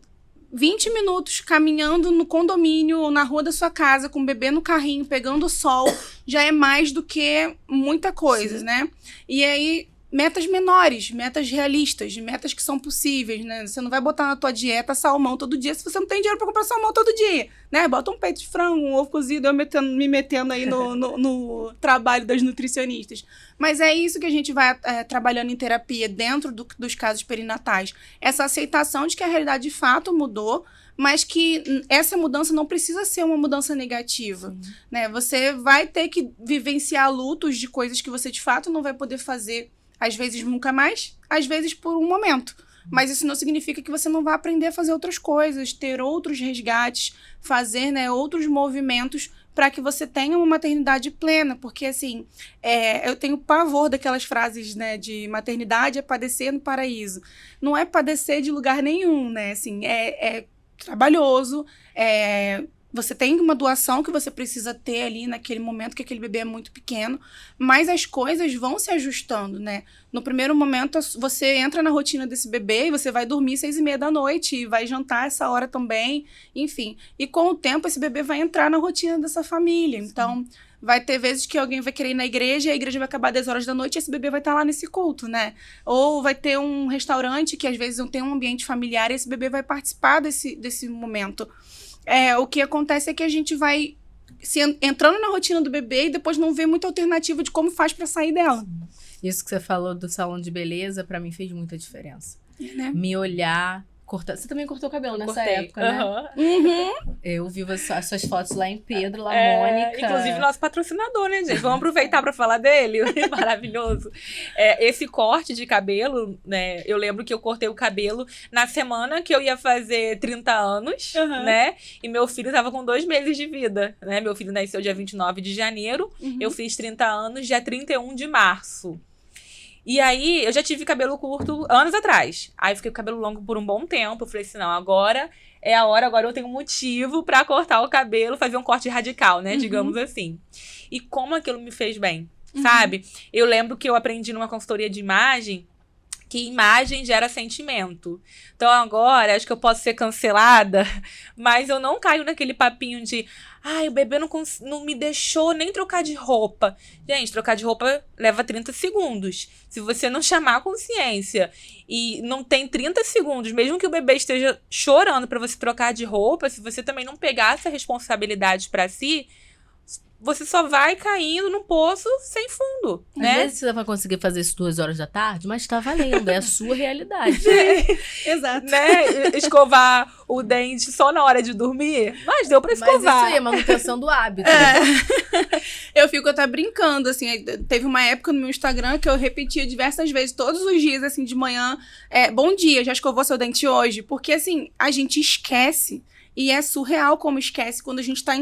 S3: 20 minutos caminhando no condomínio ou na rua da sua casa, com o bebê no carrinho, pegando sol, já é mais do que muita coisa, né? E aí, metas menores, metas realistas, metas que são possíveis, né? Você não vai botar na tua dieta salmão todo dia se você não tem dinheiro pra comprar salmão todo dia, né? Bota um peito de frango, um ovo cozido, eu me metendo aí no trabalho das nutricionistas. Mas é isso que a gente vai trabalhando em terapia dentro dos casos perinatais. Essa aceitação de que a realidade de fato mudou, mas que essa mudança não precisa ser uma mudança negativa, né? Você vai ter que vivenciar lutos de coisas que você de fato não vai poder fazer, às vezes nunca mais, às vezes por um momento. Mas isso não significa que você não vai aprender a fazer outras coisas, ter outros resgates, fazer, né, outros movimentos para que você tenha uma maternidade plena. Porque, assim, eu tenho pavor daquelas frases, né, de maternidade é padecer no paraíso. Não é padecer de lugar nenhum, né? Assim, é trabalhoso, você tem uma doação que você precisa ter ali naquele momento que aquele bebê é muito pequeno, mas as coisas vão se ajustando, né? No primeiro momento, você entra na rotina desse bebê e você vai dormir 6:30 da noite e vai jantar essa hora também, enfim. E com o tempo, esse bebê vai entrar na rotina dessa família. Então, vai ter vezes que alguém vai querer ir na igreja e a igreja vai acabar 10 horas da noite e esse bebê vai estar lá nesse culto, né? Ou vai ter um restaurante que às vezes não tem um ambiente familiar e esse bebê vai participar desse momento. O que acontece é que a gente vai entrando na rotina do bebê e depois não vê muita alternativa de como faz pra sair dela.
S2: Isso que você falou do salão de beleza, pra mim fez muita diferença.
S3: Né?
S2: Me olhar, cortar. Você também cortou o cabelo nessa
S1: Cortei.
S2: época, né?
S3: Uhum.
S2: Eu vi as suas fotos lá em Pedro, lá Mônica.
S1: Inclusive, nosso patrocinador, né, gente? Vamos aproveitar para falar dele. Maravilhoso. Esse corte de cabelo, né? Eu lembro que eu cortei o cabelo na semana que eu ia fazer 30 anos, né? E meu filho tava com 2 meses de vida, né? Meu filho nasceu dia 29 de janeiro. Eu fiz 30 anos dia 31 de março. E aí, eu já tive cabelo curto anos atrás. Aí, fiquei com cabelo longo por um bom tempo. Eu falei assim, não, agora é a hora, agora eu tenho motivo pra cortar o cabelo, fazer um corte radical, né? Digamos assim. E como aquilo me fez bem, sabe? Eu lembro que eu aprendi numa consultoria de imagem que imagem gera sentimento. Então agora, acho que eu posso ser cancelada, mas eu não caio naquele papinho de o bebê não me deixou nem trocar de roupa. Gente, trocar de roupa leva 30 segundos. Se você não chamar a consciência e não tem 30 segundos, mesmo que o bebê esteja chorando pra você trocar de roupa, se você também não pegar essa responsabilidade pra si, você só vai caindo no poço sem fundo, né?
S2: Às vezes você vai conseguir fazer isso 2 horas da tarde, mas tá valendo, é a sua realidade.
S3: Exato.
S1: Né? Escovar o dente só na hora de dormir, mas deu pra escovar.
S2: Mas isso aí é manutenção do hábito.
S3: Eu fico até brincando, assim, teve uma época no meu Instagram que eu repetia diversas vezes, todos os dias, assim, de manhã, bom dia, já escovou seu dente hoje? Porque, assim, a gente esquece, e é surreal como esquece quando a gente tá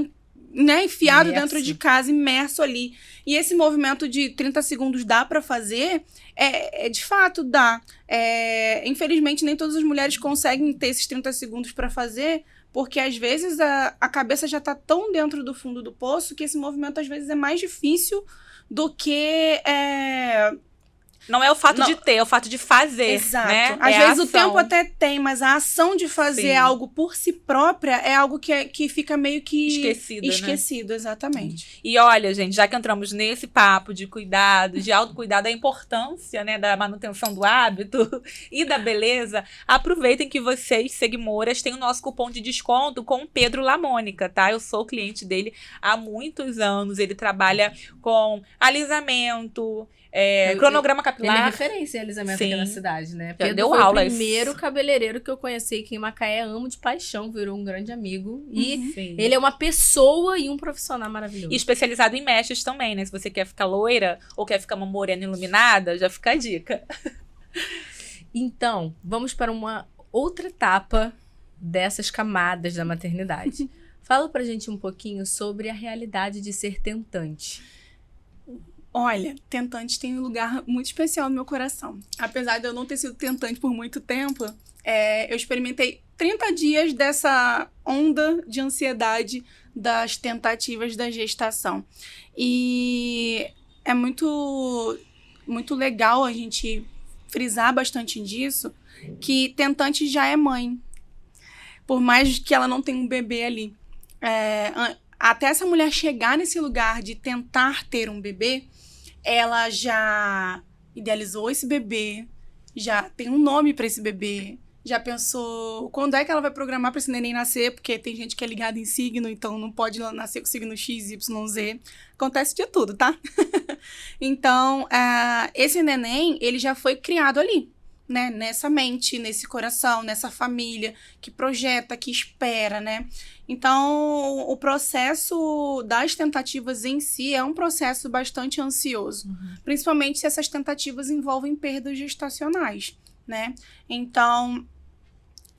S3: enfiado dentro de casa, imerso ali. E esse movimento de 30 segundos dá pra fazer, de fato dá. Infelizmente, nem todas as mulheres conseguem ter esses 30 segundos pra fazer, porque às vezes a cabeça já tá tão dentro do fundo do poço que esse movimento às vezes é mais difícil do que...
S1: Não é o fato de ter, é o fato de fazer.
S3: Exato.
S1: Né?
S3: Às vezes o tempo até tem, mas a ação de fazer algo por si própria é algo que fica meio que esquecido, né? Exatamente.
S1: E olha, gente, já que entramos nesse papo de cuidado, de autocuidado, a importância, né, da manutenção do hábito e da beleza, aproveitem que vocês, seguimoras, têm o nosso cupom de desconto com o Pedro Lamônica, tá? Eu sou cliente dele há muitos anos. Ele trabalha com alisamento, cronograma capilar.
S2: Ele é referência em alisamento aqui na cidade, né? Pedro
S1: deu
S2: foi
S1: aulas.
S2: o primeiro cabeleireiro que eu conheci aqui em Macaé, amo de paixão, virou um grande amigo. E ele é uma pessoa e um profissional maravilhoso.
S1: E especializado em mechas também, né? Se você quer ficar loira ou quer ficar uma morena iluminada, já fica a dica.
S2: Então, vamos para uma outra etapa dessas camadas da maternidade. Fala pra gente um pouquinho sobre a realidade de ser tentante.
S3: Olha, tentante tem um lugar muito especial no meu coração. Apesar de eu não ter sido tentante por muito tempo, eu experimentei 30 dias dessa onda de ansiedade das tentativas da gestação. E é muito, muito legal a gente frisar bastante disso, que tentante já é mãe. Por mais que ela não tenha um bebê ali. Até essa mulher chegar nesse lugar de tentar ter um bebê, ela já idealizou esse bebê, já tem um nome para esse bebê, já pensou quando é que ela vai programar para esse neném nascer, porque tem gente que é ligada em signo, então não pode nascer com signo X, Y, Z. Acontece de tudo, tá? Então, esse neném, ele já foi criado ali, né? Nessa mente, nesse coração, nessa família que projeta, que espera, né? Então, o processo das tentativas em si é um processo bastante ansioso, principalmente se essas tentativas envolvem perdas gestacionais, né? Então,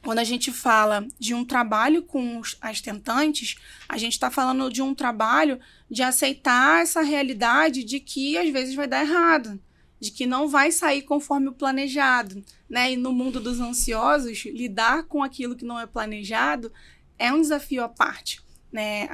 S3: quando a gente fala de um trabalho com as tentantes, a gente está falando de um trabalho de aceitar essa realidade de que às vezes vai dar errado, de que não vai sair conforme o planejado, né? E no mundo dos ansiosos, lidar com aquilo que não é planejado é um desafio à parte, né?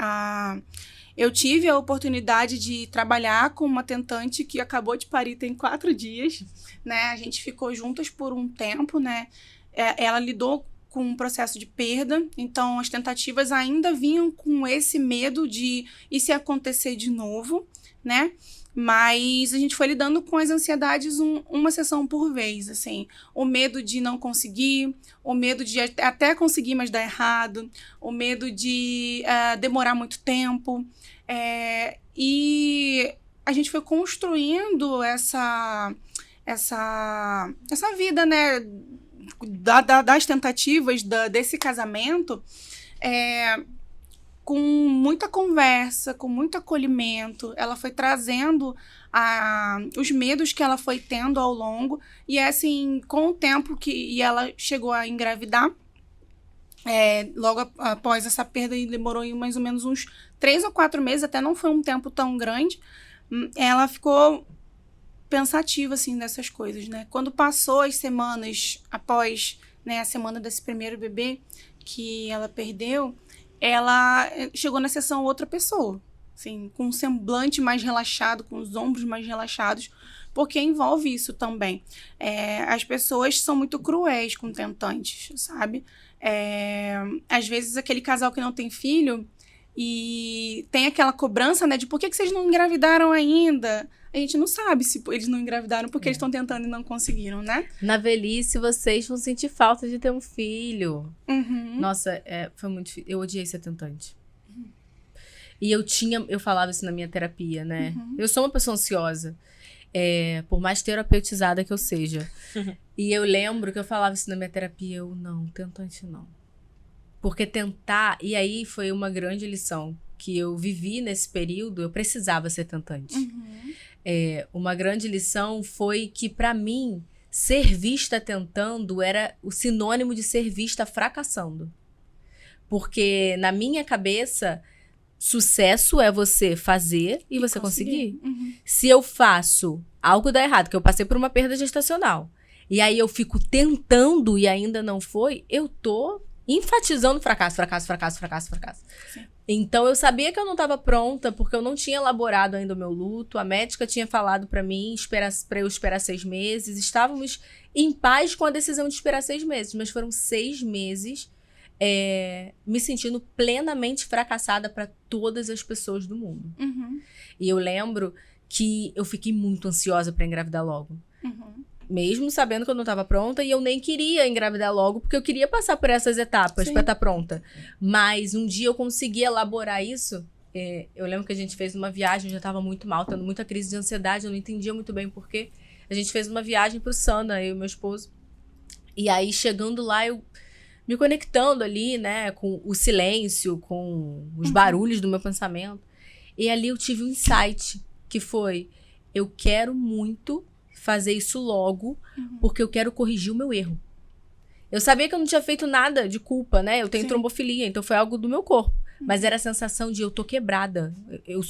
S3: Eu tive a oportunidade de trabalhar com uma tentante que acabou de parir tem 4 dias, né? A gente ficou juntas por um tempo, né? Ela lidou com um processo de perda, então as tentativas ainda vinham com esse medo de e se acontecer de novo, né? Mas a gente foi lidando com as ansiedades uma sessão por vez, assim. O medo de não conseguir, o medo de até conseguir, mas dar errado, o medo de demorar muito tempo. E a gente foi construindo essa vida, né, das tentativas desse casamento, com muita conversa, com muito acolhimento. Ela foi trazendo os medos que ela foi tendo ao longo. E assim, com o tempo e ela chegou a engravidar, logo após essa perda, e demorou mais ou menos uns 3 ou 4 meses, até não foi um tempo tão grande, ela ficou pensativa, assim, dessas coisas, né? Quando passou as semanas após, né, a semana desse primeiro bebê que ela perdeu, ela chegou na sessão outra pessoa, assim, com um semblante mais relaxado, com os ombros mais relaxados, porque envolve isso também. As pessoas são muito cruéis com tentantes, sabe? Às vezes aquele casal que não tem filho e tem aquela cobrança, né, de por que vocês não engravidaram ainda? A gente não sabe se eles não engravidaram porque eles estão tentando e não conseguiram, né?
S2: Na velhice, vocês vão sentir falta de ter um filho.
S3: Uhum.
S2: Nossa, foi muito difícil. Eu odiei ser tentante. E eu falava isso na minha terapia, né? Eu sou uma pessoa ansiosa. Por mais terapeutizada que eu seja. E eu lembro que eu falava isso na minha terapia. Não, tentante não. Porque tentar... E aí foi uma grande lição que eu vivi nesse período. Eu precisava ser tentante. Uma grande lição foi que, pra mim, ser vista tentando era o sinônimo de ser vista fracassando. Porque, na minha cabeça, sucesso é você fazer e você conseguir. Se eu faço algo dá errado, que eu passei por uma perda gestacional, e aí eu fico tentando e ainda não foi, eu tô enfatizando fracasso. Sim. Então, eu sabia que eu não estava pronta, porque eu não tinha elaborado ainda o meu luto. A médica tinha falado para mim para eu esperar 6 meses. Estávamos em paz com a decisão de esperar 6 meses, mas foram 6 meses me sentindo plenamente fracassada para todas as pessoas do mundo. E eu lembro que eu fiquei muito ansiosa para engravidar logo. Mesmo sabendo que eu não estava pronta, e eu nem queria engravidar logo, porque eu queria passar por essas etapas para estar pronta. Mas um dia eu consegui elaborar isso. Eu lembro que a gente fez uma viagem, eu já estava muito mal, tendo muita crise de ansiedade, eu não entendia muito bem por quê. A gente fez uma viagem pro Sana, eu e meu esposo. E aí, chegando lá, eu me conectando ali, né, com o silêncio, com os barulhos do meu pensamento. E ali eu tive um insight, que foi, eu quero muito fazer isso logo, porque eu quero corrigir o meu erro. Eu sabia que eu não tinha feito nada de culpa, né? Eu tenho trombofilia, então foi algo do meu corpo. Mas era a sensação de eu tô quebrada. Eu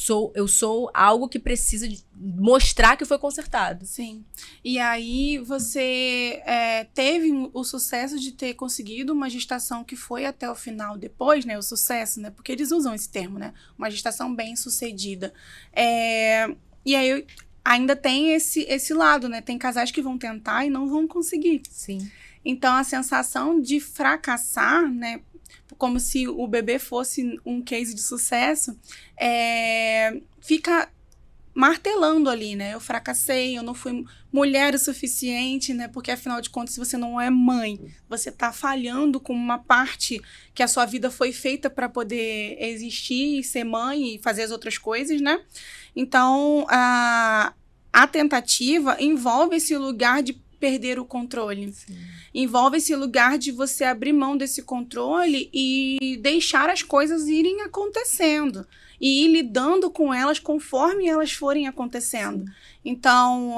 S2: sou algo que precisa mostrar que foi consertado.
S3: Sim. E aí você teve o sucesso de ter conseguido uma gestação que foi até o final depois, né? O sucesso, né? Porque eles usam esse termo, né? Uma gestação bem sucedida. E aí ainda tem esse lado, né? Tem casais que vão tentar e não vão conseguir.
S2: Sim.
S3: Então, a sensação de fracassar, né? Como se o bebê fosse um case de sucesso, fica martelando ali, né? Eu fracassei, eu não fui mulher o suficiente, né? Porque, afinal de contas, se você não é mãe, você tá falhando com uma parte que a sua vida foi feita para poder existir, ser mãe e fazer as outras coisas, né? Então, a tentativa envolve esse lugar de perder o controle.
S2: Sim.
S3: Envolve esse lugar de você abrir mão desse controle e deixar as coisas irem acontecendo. E ir lidando com elas conforme elas forem acontecendo. Sim. Então,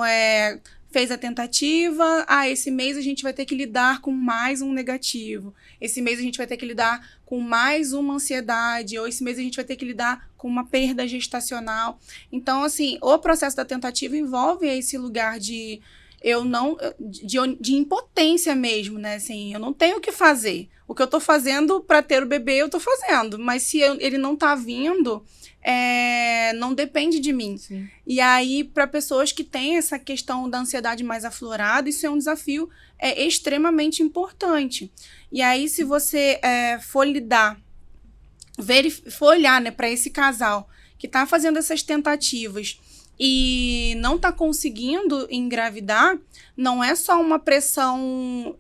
S3: fez a tentativa, esse mês a gente vai ter que lidar com mais um negativo. Esse mês a gente vai ter que lidar com mais uma ansiedade, ou esse mês a gente vai ter que lidar com uma perda gestacional. Então, assim, o processo da tentativa envolve esse lugar de impotência mesmo, né? Assim, eu não tenho o que fazer. O que eu tô fazendo para ter o bebê, eu tô fazendo. Mas se ele não tá vindo, não depende de mim.
S2: Sim.
S3: E aí, para pessoas que têm essa questão da ansiedade mais aflorada, isso é um desafio extremamente importante. E aí, se você for olhar, né, para esse casal que tá fazendo essas tentativas e não tá conseguindo engravidar, não é só uma pressão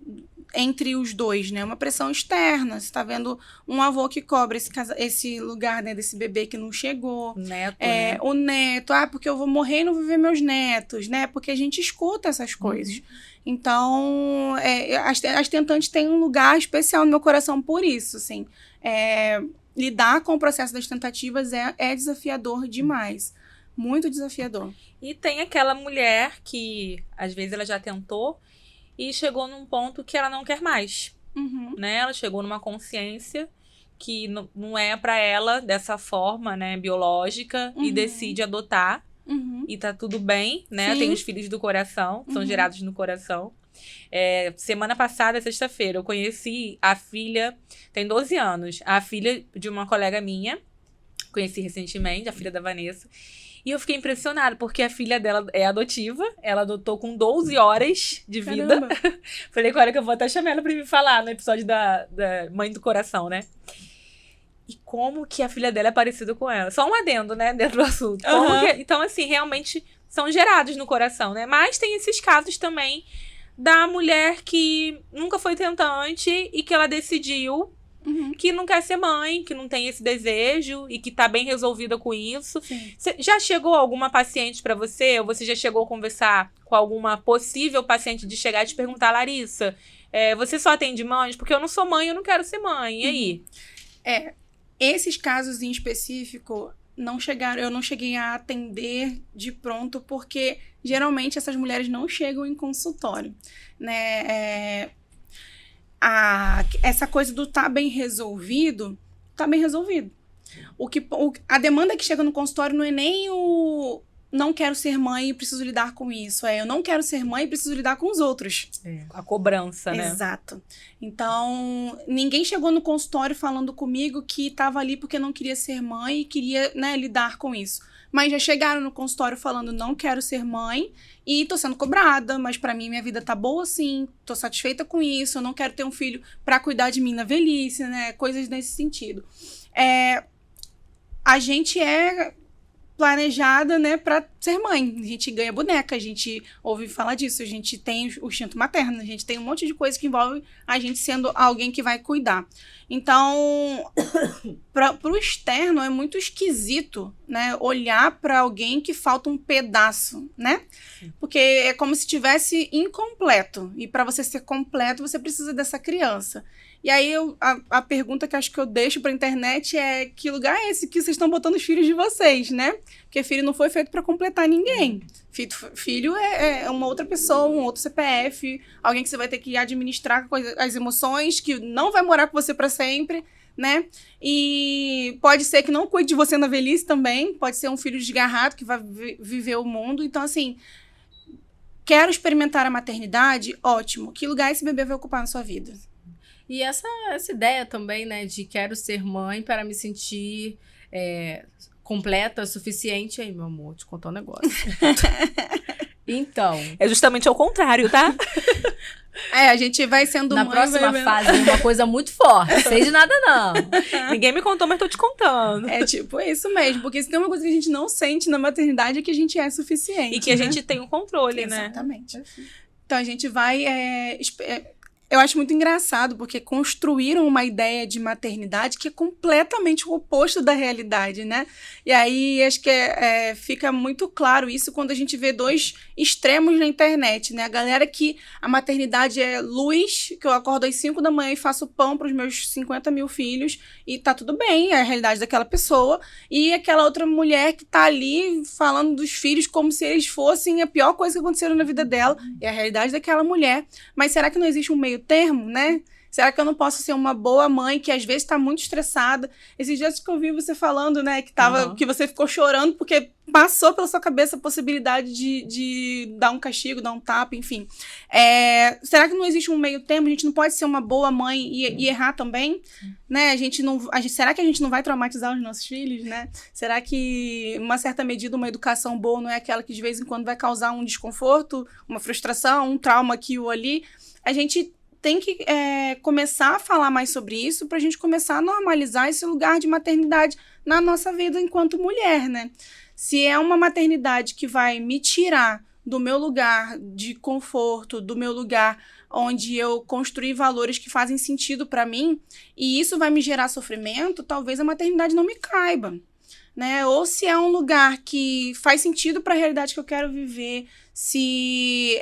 S3: entre os dois, né? Uma pressão externa. Você tá vendo um avô que cobra esse lugar, né, desse bebê que não chegou.
S1: Neto, né?
S3: O neto. Porque eu vou morrer e não vou ver meus netos, né? Porque a gente escuta essas coisas. Então, as tentantes têm um lugar especial no meu coração por isso, assim. Lidar com o processo das tentativas é desafiador demais. Muito desafiador.
S1: E tem aquela mulher que, às vezes, ela já tentou e chegou num ponto que ela não quer mais.
S3: Uhum.
S1: Né? Ela chegou numa consciência que não é pra ela dessa forma, né, biológica, e decide adotar.
S3: Uhum.
S1: E tá tudo bem, né?
S3: Sim.
S1: Tem os filhos do coração, são gerados no coração. Semana passada, sexta-feira, eu conheci a filha, tem 12 anos, a filha de uma colega minha, conheci recentemente, a filha da Vanessa. E eu fiquei impressionada, porque a filha dela é adotiva. Ela adotou com 12 horas de vida.
S3: Caramba.
S1: Falei, olha que eu vou até chamar ela pra me falar no episódio da Mãe do Coração, né? E como que a filha dela é parecida com ela. Só um adendo, né, dentro do assunto. Então, assim, realmente são gerados no coração, né? Mas tem esses casos também da mulher que nunca foi tentante e que ela decidiu que não quer ser mãe, que não tem esse desejo e que tá bem resolvida com isso. Já chegou alguma paciente pra você? Ou você já chegou a conversar com alguma possível paciente de chegar e te perguntar, Larissa, você só atende mães? Porque eu não sou mãe, eu não quero ser mãe. E aí?
S3: Esses casos em específico eu não cheguei a atender de pronto, porque geralmente essas mulheres não chegam em consultório, né? Essa coisa do tá bem resolvido. A demanda que chega no consultório não é nem o não quero ser mãe e preciso lidar com isso. Eu não quero ser mãe e preciso lidar com os outros.
S1: A cobrança, né?
S3: Exato. Então, ninguém chegou no consultório falando comigo que estava ali porque não queria ser mãe e queria, né, lidar com isso. Mas já chegaram no consultório falando, não quero ser mãe e tô sendo cobrada, mas pra mim minha vida tá boa assim, tô satisfeita com isso, eu não quero ter um filho pra cuidar de mim na velhice, né? Coisas nesse sentido. A gente é planejada, né, pra ser mãe. A gente ganha boneca, a gente ouve falar disso, a gente tem o instinto materno, a gente tem um monte de coisa que envolve a gente sendo alguém que vai cuidar. Então, pro externo é muito esquisito, né, olhar pra alguém que falta um pedaço, né? Porque é como se tivesse incompleto. E pra você ser completo, você precisa dessa criança. E aí, a pergunta que acho que eu deixo pra internet é: que lugar é esse que vocês estão botando os filhos de vocês, né? Porque filho não foi feito pra completar ninguém. Filho é uma outra pessoa, um outro CPF, alguém que você vai ter que administrar as emoções, que não vai morar com você pra sempre, né? E pode ser que não cuide de você na velhice também, pode ser um filho desgarrado que vai viver o mundo. Então, assim, quero experimentar a maternidade? Ótimo. Que lugar esse bebê vai ocupar na sua vida?
S2: E essa ideia também, né, de quero ser mãe para me sentir completa, suficiente. Aí, meu amor, vou te contar um negócio. Então...
S1: É justamente ao contrário, tá?
S3: A gente vai sendo
S2: Na
S3: mãe,
S2: próxima
S3: vai...
S2: fase, uma coisa muito forte. Não sei de nada, não.
S1: Ninguém me contou, mas tô te contando.
S3: É tipo isso mesmo, porque se tem uma coisa que a gente não sente na maternidade é que a gente é suficiente.
S1: E que a gente tem o controle, né?
S3: Exatamente. Então a gente vai... Eu acho muito engraçado, porque construíram uma ideia de maternidade que é completamente o oposto da realidade, né? E aí, acho que fica muito claro isso quando a gente vê dois extremos na internet, né? A galera que a maternidade é luz, que eu acordo às 5 da manhã e faço pão para os meus 50 mil filhos, e tá tudo bem, é a realidade daquela pessoa. E aquela outra mulher que tá ali falando dos filhos como se eles fossem a pior coisa que aconteceram na vida dela, é a realidade daquela mulher. Mas será que não existe um meio termo, né? Será que eu não posso ser uma boa mãe que às vezes está muito estressada? Esses dias que eu vi você falando, né, que você ficou chorando porque passou pela sua cabeça a possibilidade de dar um castigo, dar um tapa, enfim. Será que não existe um meio termo? A gente não pode ser uma boa mãe e errar também? Né? Será que a gente não vai traumatizar os nossos filhos, né? Será que, em uma certa medida, uma educação boa não é aquela que de vez em quando vai causar um desconforto, uma frustração, um trauma aqui ou ali? A gente tem que começar a falar mais sobre isso para a gente começar a normalizar esse lugar de maternidade na nossa vida enquanto mulher, né? Se é uma maternidade que vai me tirar do meu lugar de conforto, do meu lugar onde eu construí valores que fazem sentido para mim, e isso vai me gerar sofrimento, talvez a maternidade não me caiba, né? Ou se é um lugar que faz sentido para a realidade que eu quero viver, se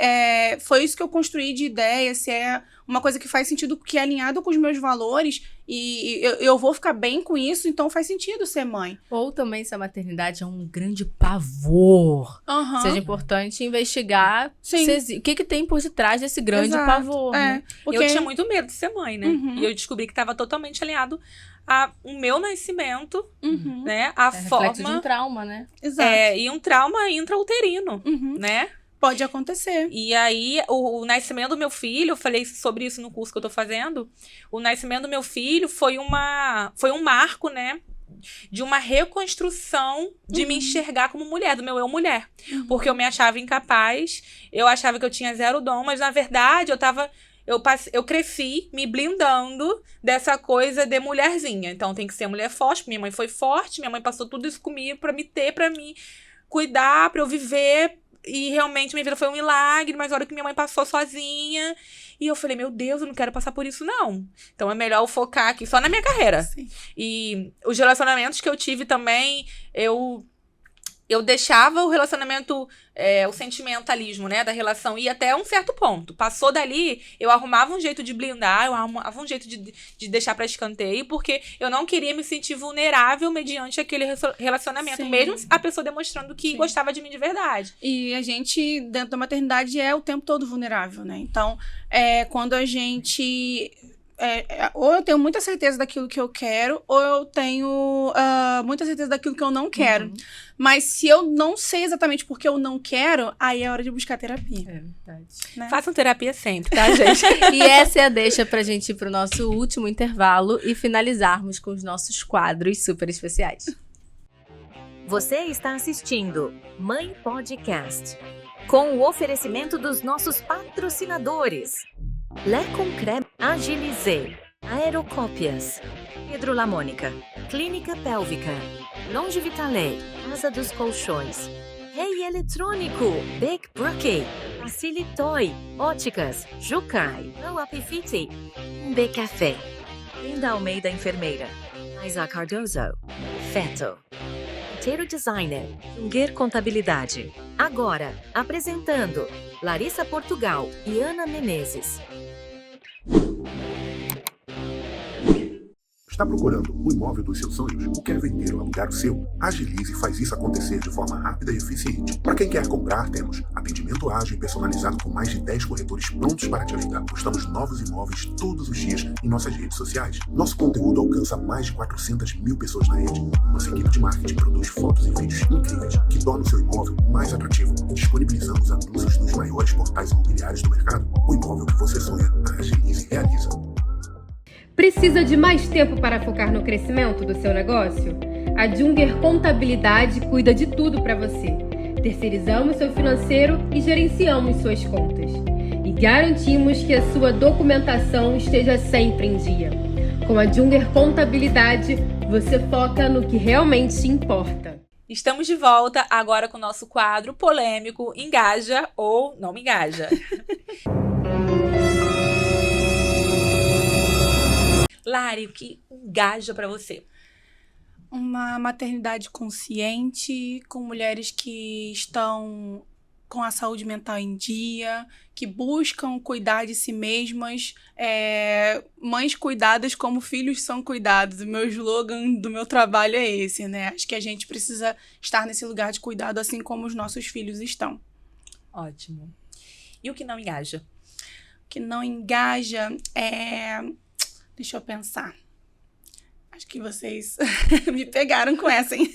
S3: foi isso que eu construí de ideia, se é uma coisa que faz sentido, que é alinhado com os meus valores, e eu vou ficar bem com isso, então faz sentido ser mãe.
S2: Ou também se a maternidade é um grande pavor.
S3: Uhum.
S2: Seja importante investigar o que tem por detrás desse grande
S3: Exato.
S2: Pavor. Né?
S3: Porque...
S1: Eu tinha muito medo de ser mãe, né?
S3: Uhum.
S1: E eu descobri que estava totalmente alinhado ao meu nascimento,
S3: Uhum.
S1: né? A forma...
S2: Reflexo de um trauma, né?
S3: Exato.
S1: E um trauma intrauterino,
S3: Uhum.
S1: né?
S3: Pode acontecer.
S1: E aí, o nascimento do meu filho, eu falei sobre isso no curso que eu tô fazendo, o nascimento do meu filho foi um marco, né? De uma reconstrução de me enxergar como mulher, do meu eu mulher. Porque eu me achava incapaz, eu achava que eu tinha zero dom, mas na verdade eu cresci me blindando dessa coisa de mulherzinha. Então tem que ser mulher forte, minha mãe foi forte, minha mãe passou tudo isso comigo pra me ter, pra me cuidar, pra eu viver. E realmente minha vida foi um milagre, mas a hora que minha mãe passou sozinha. E eu falei, meu Deus, eu não quero passar por isso, não. Então é melhor eu focar aqui só na minha carreira.
S3: Sim.
S1: E os relacionamentos que eu tive também, eu deixava o relacionamento, o sentimentalismo, né, da relação ir até um certo ponto. Passou dali, eu arrumava um jeito de blindar, eu arrumava um jeito de deixar pra escanteio, porque eu não queria me sentir vulnerável mediante aquele relacionamento,
S3: Sim.
S1: mesmo a pessoa demonstrando que
S3: Sim.
S1: gostava de mim de verdade.
S3: E a gente, dentro da maternidade, é o tempo todo vulnerável, né? Então, quando a gente... ou eu tenho muita certeza daquilo que eu quero, ou eu tenho muita certeza daquilo que eu não quero.
S2: Uhum.
S3: Mas se eu não sei exatamente porque eu não quero, aí é hora de buscar terapia.
S2: É verdade.
S3: Né?
S1: Façam terapia sempre, tá, gente?
S2: E essa é a deixa pra gente ir pro nosso último intervalo e finalizarmos com os nossos quadros super especiais.
S4: Você está assistindo Mãe Podcast, com o oferecimento dos nossos patrocinadores. Lait Concret, Agilizé, Aerocópias, Pedro Lamônica, Clínica Pélvica, Longevitalet, Casa dos Colchões, Rei Eletrônico, Big Brookie, Facilitoy, Óticas, Jucai, Apifiti, B Café, Linda Almeida Enfermeira, Isa Cardoso, Feto, Inteiro Designer, Junger Contabilidade. Agora, apresentando Larissa Portugal e Ana Menezes.
S5: Está procurando o imóvel dos seus sonhos? Ou quer vender ou alugar o seu? Agilize e faz isso acontecer de forma rápida e eficiente. Para quem quer comprar, temos atendimento ágil e personalizado com mais de 10 corretores prontos para te ajudar. Postamos novos imóveis todos os dias em nossas redes sociais. Nosso conteúdo alcança mais de 400 mil pessoas na rede. Nossa equipe de marketing produz fotos e vídeos incríveis que tornam o seu imóvel mais atrativo. Disponibilizamos anúncios nos maiores portais imobiliários do mercado. O imóvel que você sonha, a Agilize realiza.
S7: Precisa de mais tempo para focar no crescimento do seu negócio? A Junger Contabilidade cuida de tudo para você. Terceirizamos seu financeiro e gerenciamos suas contas. E garantimos que a sua documentação esteja sempre em dia. Com a Junger Contabilidade, você foca no que realmente importa.
S1: Estamos de volta agora com o nosso quadro polêmico Engaja ou Não Me Engaja. Lari, o que engaja pra você?
S3: Uma maternidade consciente, com mulheres que estão com a saúde mental em dia, que buscam cuidar de si mesmas, mães cuidadas como filhos são cuidados. O meu slogan do meu trabalho é esse, né? Acho que a gente precisa estar nesse lugar de cuidado assim como os nossos filhos estão.
S1: Ótimo. E o que não engaja?
S3: O que não engaja é... Deixa eu pensar. Acho que vocês me pegaram com essa, hein?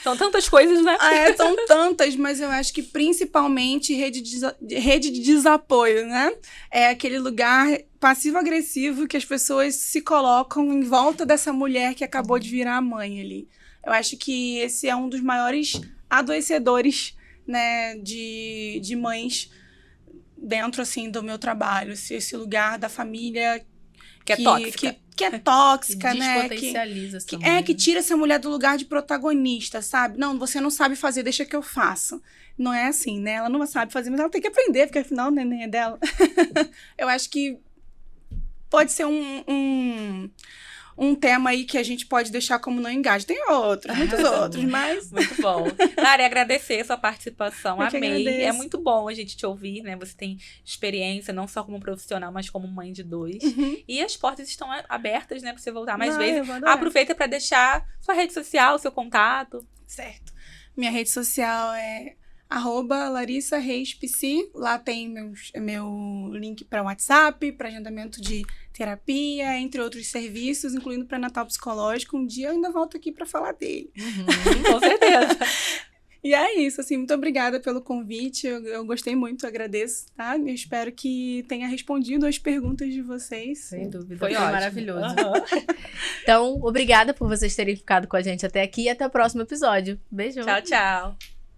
S1: São tantas coisas, né?
S3: São tantas, mas eu acho que principalmente rede de desapoio, né? É aquele lugar passivo-agressivo que as pessoas se colocam em volta dessa mulher que acabou de virar mãe ali. Eu acho que esse é um dos maiores adoecedores, né, de mães dentro, assim, do meu trabalho. Esse lugar da família
S1: que é tóxica.
S3: Que é tóxica, né?
S2: Despotencializa essa mulher.
S3: Que tira essa mulher do lugar de protagonista, sabe? Não, você não sabe fazer, deixa que eu faço. Não é assim, né? Ela não sabe fazer, mas ela tem que aprender, porque afinal o neném é dela. Eu acho que pode ser um tema aí que a gente pode deixar como não engaja. Tem outros, muitos outros, mas...
S1: Muito bom. Lari, agradecer a sua participação.
S3: Eu que
S1: Amei.
S3: agradeço.
S1: É muito bom a gente te ouvir, né? Você tem experiência, não só como profissional, mas como mãe de 2.
S3: Uhum.
S1: E as portas estão abertas, né? Pra você voltar mais
S3: Não,
S1: vezes.
S3: eu vou adorar.
S1: Aproveita pra deixar sua rede social, seu contato.
S3: Certo. Minha rede social é @LarissaReisPC. Lá tem meu link para WhatsApp, para agendamento de terapia, entre outros serviços, incluindo pré-natal psicológico. Um dia eu ainda volto aqui para falar dele.
S1: Com certeza.
S3: E é isso, assim, muito obrigada pelo convite, eu gostei muito, agradeço, tá? Eu espero que tenha respondido as perguntas de vocês.
S2: Sem dúvida,
S1: Foi
S2: foi
S1: ótimo.
S2: maravilhoso. Então, obrigada por vocês terem ficado com a gente até aqui e até o próximo episódio. Beijo.
S1: Tchau, tchau.